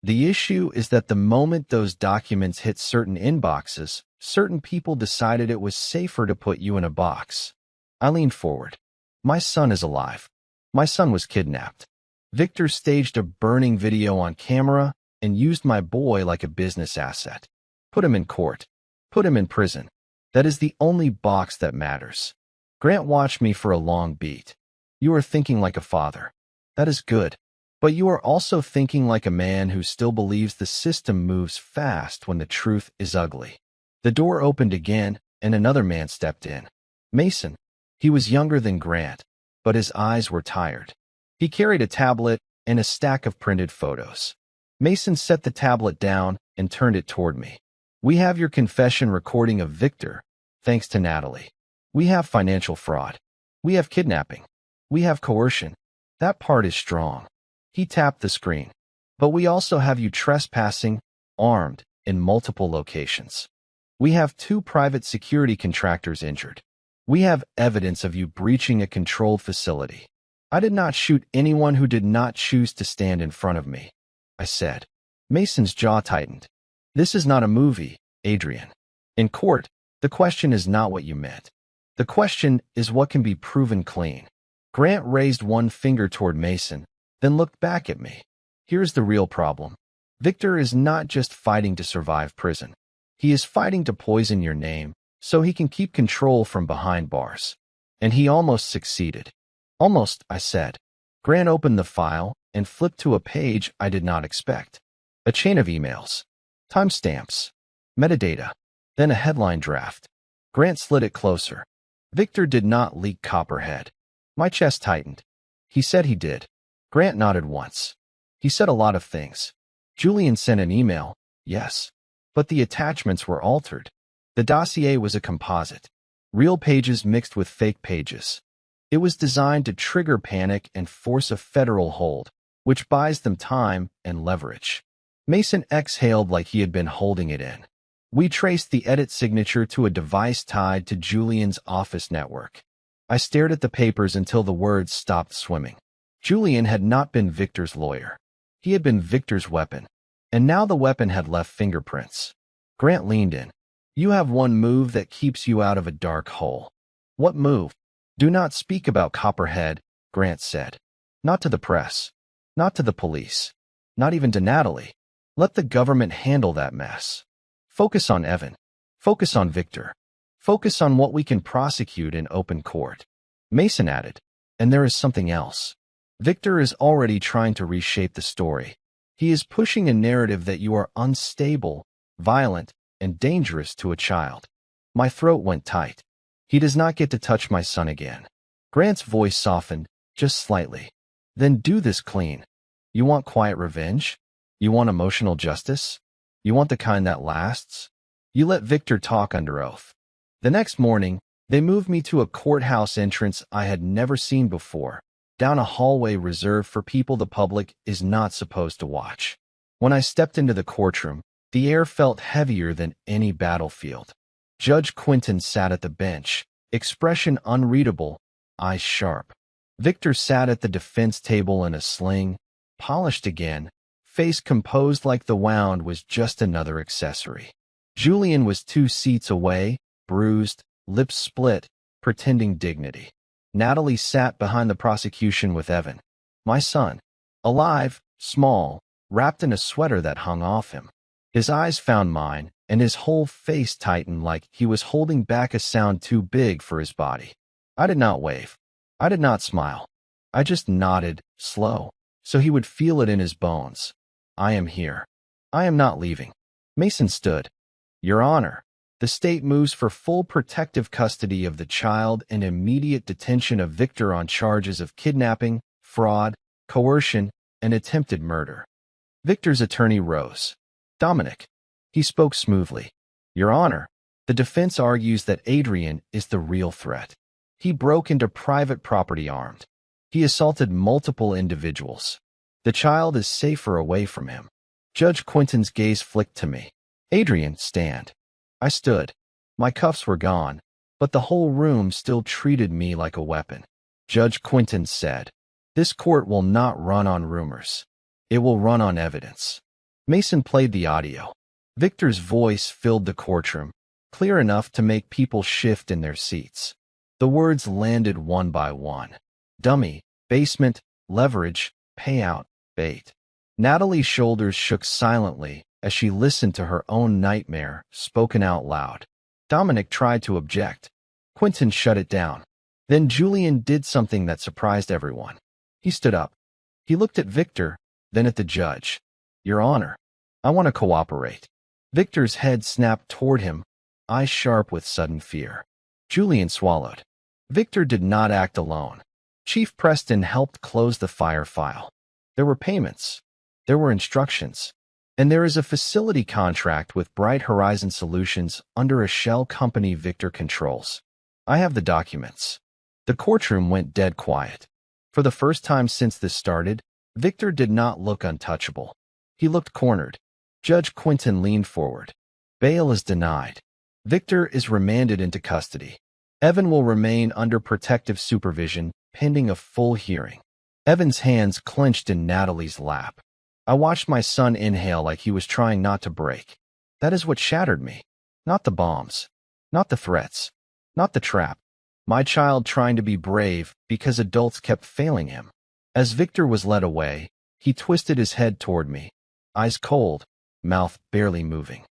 The issue is that the moment those documents hit certain inboxes, certain people decided it was safer to put you in a box. I leaned forward. My son is alive. My son was kidnapped. Victor staged a burning video on camera, and used my boy like a business asset. Put him in court. Put him in prison. That is the only box that matters. Grant watched me for a long beat. You are thinking like a father. That is good. But you are also thinking like a man who still believes the system moves fast when the truth is ugly. The door opened again, and another man stepped in. Mason. He was younger than Grant, but his eyes were tired. He carried a tablet and a stack of printed photos. Mason set the tablet down and turned it toward me. We have your confession recording of Victor, thanks to Natalie. We have financial fraud. We have kidnapping. We have coercion. That part is strong. He tapped the screen. But we also have you trespassing, armed, in multiple locations. We have 2 private security contractors injured. We have evidence of you breaching a controlled facility. I did not shoot anyone who did not choose to stand in front of me, I said. Mason's jaw tightened. This is not a movie, Adrian. In court, the question is not what you meant. The question is what can be proven clean. Grant raised one finger toward Mason, then looked back at me. Here's the real problem. Victor is not just fighting to survive prison. He is fighting to poison your name so he can keep control from behind bars. And he almost succeeded. Almost, I said. Grant opened the file and flipped to a page I did not expect. A chain of emails. Timestamps. Metadata. Then a headline draft. Grant slid it closer. Victor did not leak Copperhead. My chest tightened. He said he did. Grant nodded once. He said a lot of things. Julian sent an email, yes. But the attachments were altered. The dossier was a composite. Real pages mixed with fake pages. It was designed to trigger panic and force a federal hold, which buys them time and leverage. Mason exhaled like he had been holding it in. We traced the edit signature to a device tied to Julian's office network. I stared at the papers until the words stopped swimming. Julian had not been Victor's lawyer. He had been Victor's weapon. And now the weapon had left fingerprints. Grant leaned in. You have one move that keeps you out of a dark hole. What move? Do not speak about Copperhead, Grant said. Not to the press. Not to the police. Not even to Natalie. Let the government handle that mess. Focus on Evan. Focus on Victor. Focus on what we can prosecute in open court. Mason added, and there is something else. Victor is already trying to reshape the story. He is pushing a narrative that you are unstable, violent, and dangerous to a child. My throat went tight. He does not get to touch my son again. Grant's voice softened, just slightly. Then do this clean. You want quiet revenge? You want emotional justice? You want the kind that lasts? You let Victor talk under oath. The next morning, they moved me to a courthouse entrance I had never seen before, down a hallway reserved for people the public is not supposed to watch. When I stepped into the courtroom, the air felt heavier than any battlefield. Judge Quinton sat at the bench, expression unreadable, eyes sharp. Victor sat at the defense table in a sling, polished again, face composed like the wound was just another accessory. Julian was 2 seats away, bruised, lips split, pretending dignity. Natalie sat behind the prosecution with Evan, my son, alive, small, wrapped in a sweater that hung off him. His eyes found mine, and his whole face tightened like he was holding back a sound too big for his body. I did not wave. I did not smile. I just nodded, slow, so he would feel it in his bones. I am here. I am not leaving. Mason stood. Your Honor, the state moves for full protective custody of the child and immediate detention of Victor on charges of kidnapping, fraud, coercion, and attempted murder. Victor's attorney rose. Dominic. He spoke smoothly. Your Honor, the defense argues that Adrian is the real threat. He broke into private property armed. He assaulted multiple individuals. The child is safer away from him. Judge Quinton's gaze flicked to me. Adrian, stand. I stood. My cuffs were gone, but the whole room still treated me like a weapon. Judge Quinton said, this court will not run on rumors. It will run on evidence. Mason played the audio. Victor's voice filled the courtroom, clear enough to make people shift in their seats. The words landed one by one. Dummy, basement, leverage, payout, bait. Natalie's shoulders shook silently as she listened to her own nightmare spoken out loud. Dominic tried to object. Quentin shut it down. Then Julian did something that surprised everyone. He stood up. He looked at Victor, then at the judge. Your Honor, I want to cooperate. Victor's head snapped toward him, eyes sharp with sudden fear. Julian swallowed. Victor did not act alone. Chief Preston helped close the fire file. There were payments. There were instructions. And there is a facility contract with Bright Horizon Solutions under a shell company Victor controls. I have the documents. The courtroom went dead quiet. For the first time since this started, Victor did not look untouchable. He looked cornered. Judge Quentin leaned forward. Bail is denied. Victor is remanded into custody. Evan will remain under protective supervision pending a full hearing. Evan's hands clenched in Natalie's lap. I watched my son inhale like he was trying not to break. That is what shattered me. Not the bombs. Not the threats. Not the trap. My child trying to be brave because adults kept failing him. As Victor was led away, he twisted his head toward me, eyes cold, mouth barely moving.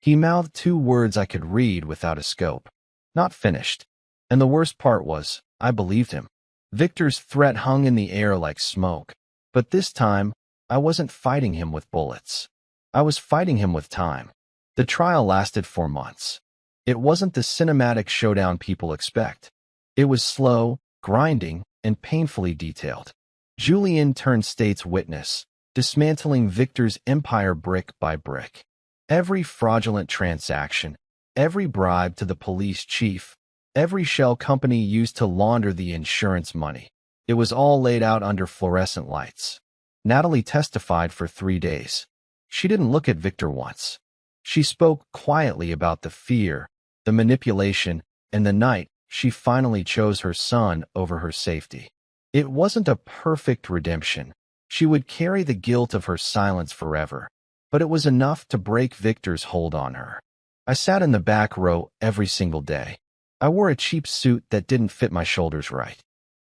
He mouthed two words I could read without a scope. Not finished. And the worst part was, I believed him. Victor's threat hung in the air like smoke. But this time, I wasn't fighting him with bullets. I was fighting him with time. The trial lasted 4 months. It wasn't the cinematic showdown people expect. It was slow, grinding, and painfully detailed. Julian turned state's witness, dismantling Victor's empire brick by brick. Every fraudulent transaction, every bribe to the police chief, every shell company used to launder the insurance money. It was all laid out under fluorescent lights. Natalie testified for 3 days. She didn't look at Victor once. She spoke quietly about the fear, the manipulation, and the night she finally chose her son over her safety. It wasn't a perfect redemption. She would carry the guilt of her silence forever, but it was enough to break Victor's hold on her. I sat in the back row every single day. I wore a cheap suit that didn't fit my shoulders right.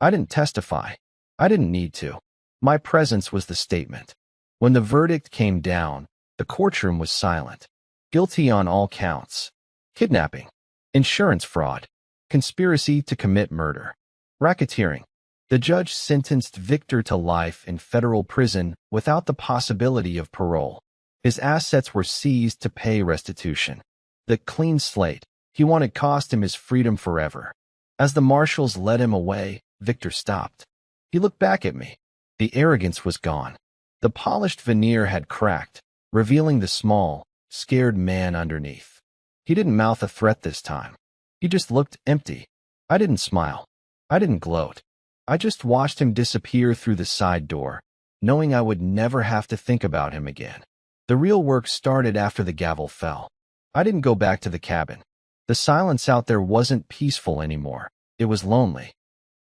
I didn't testify. I didn't need to. My presence was the statement. When the verdict came down, the courtroom was silent. Guilty on all counts. Kidnapping, insurance fraud, conspiracy to commit murder, racketeering. The judge sentenced Victor to life in federal prison without the possibility of parole. His assets were seized to pay restitution. The clean slate. He wanted cost him his freedom forever. As the marshals led him away, Victor stopped. He looked back at me. The arrogance was gone. The polished veneer had cracked, revealing the small, scared man underneath. He didn't mouth a threat this time. He just looked empty. I didn't smile. I didn't gloat. I just watched him disappear through the side door, knowing I would never have to think about him again. The real work started after the gavel fell. I didn't go back to the cabin. The silence out there wasn't peaceful anymore. It was lonely.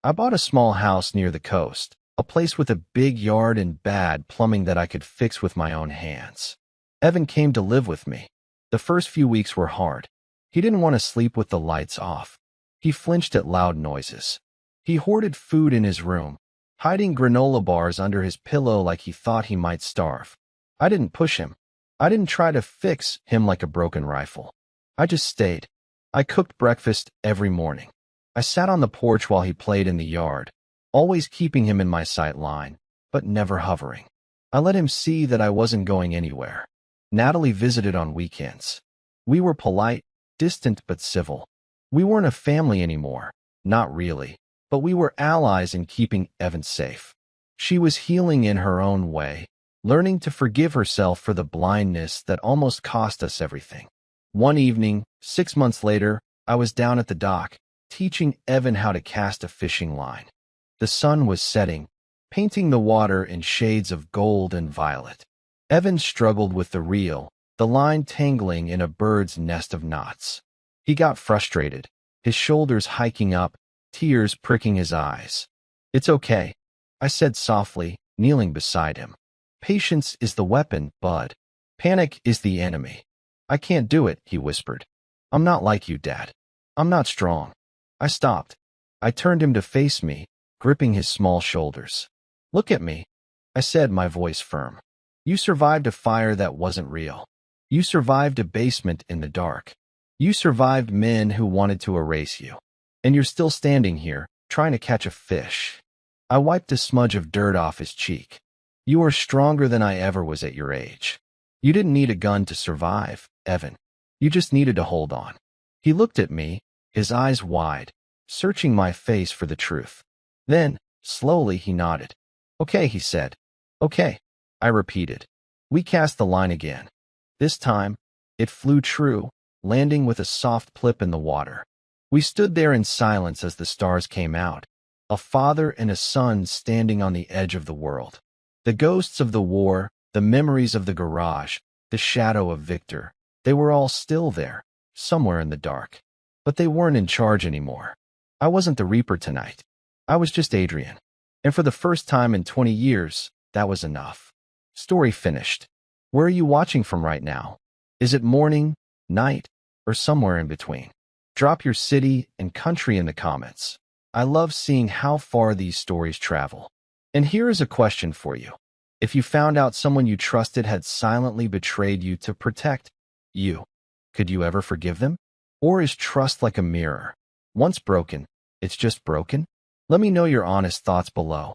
I bought a small house near the coast, a place with a big yard and bad plumbing that I could fix with my own hands. Evan came to live with me. The first few weeks were hard. He didn't want to sleep with the lights off. He flinched at loud noises. He hoarded food in his room, hiding granola bars under his pillow like he thought he might starve. I didn't push him. I didn't try to fix him like a broken rifle. I just stayed. I cooked breakfast every morning. I sat on the porch while he played in the yard, always keeping him in my sight line, but never hovering. I let him see that I wasn't going anywhere. Natalie visited on weekends. We were polite, distant but civil. We weren't a family anymore, not really, but we were allies in keeping Evan safe. She was healing in her own way, learning to forgive herself for the blindness that almost cost us everything. One evening, 6 months later, I was down at the dock, teaching Evan how to cast a fishing line. The sun was setting, painting the water in shades of gold and violet. Evan struggled with the reel, the line tangling in a bird's nest of knots. He got frustrated, his shoulders hiking up, tears pricking his eyes. "It's okay," I said softly, kneeling beside him. "Patience is the weapon, bud. Panic is the enemy." "I can't do it," he whispered. "I'm not like you, Dad. I'm not strong." I stopped. I turned him to face me, gripping his small shoulders. "Look at me," I said, my voice firm. You survived a fire that wasn't real. You survived a basement in the dark. You survived men who wanted to erase you. And you're still standing here, trying to catch a fish. I wiped a smudge of dirt off his cheek. You are stronger than I ever was at your age. You didn't need a gun to survive, Evan. You just needed to hold on. He looked at me, his eyes wide, searching my face for the truth. Then, slowly, he nodded. Okay, he said. Okay, I repeated. We cast the line again. This time, it flew true, landing with a soft plip in the water. We stood there in silence as the stars came out, a father and a son standing on the edge of the world. The ghosts of the war, the memories of the garage, the shadow of Victor, they were all still there, somewhere in the dark. But they weren't in charge anymore. I wasn't the Reaper tonight. I was just Adrian. And for the first time in 20 years, that was enough. Story finished. Where are you watching from right now? Is it morning, night, or somewhere in between? Drop your city and country in the comments. I love seeing how far these stories travel. And here is a question for you. If you found out someone you trusted had silently betrayed you to protect you, could you ever forgive them? Or is trust like a mirror? Once broken, it's just broken? Let me know your honest thoughts below.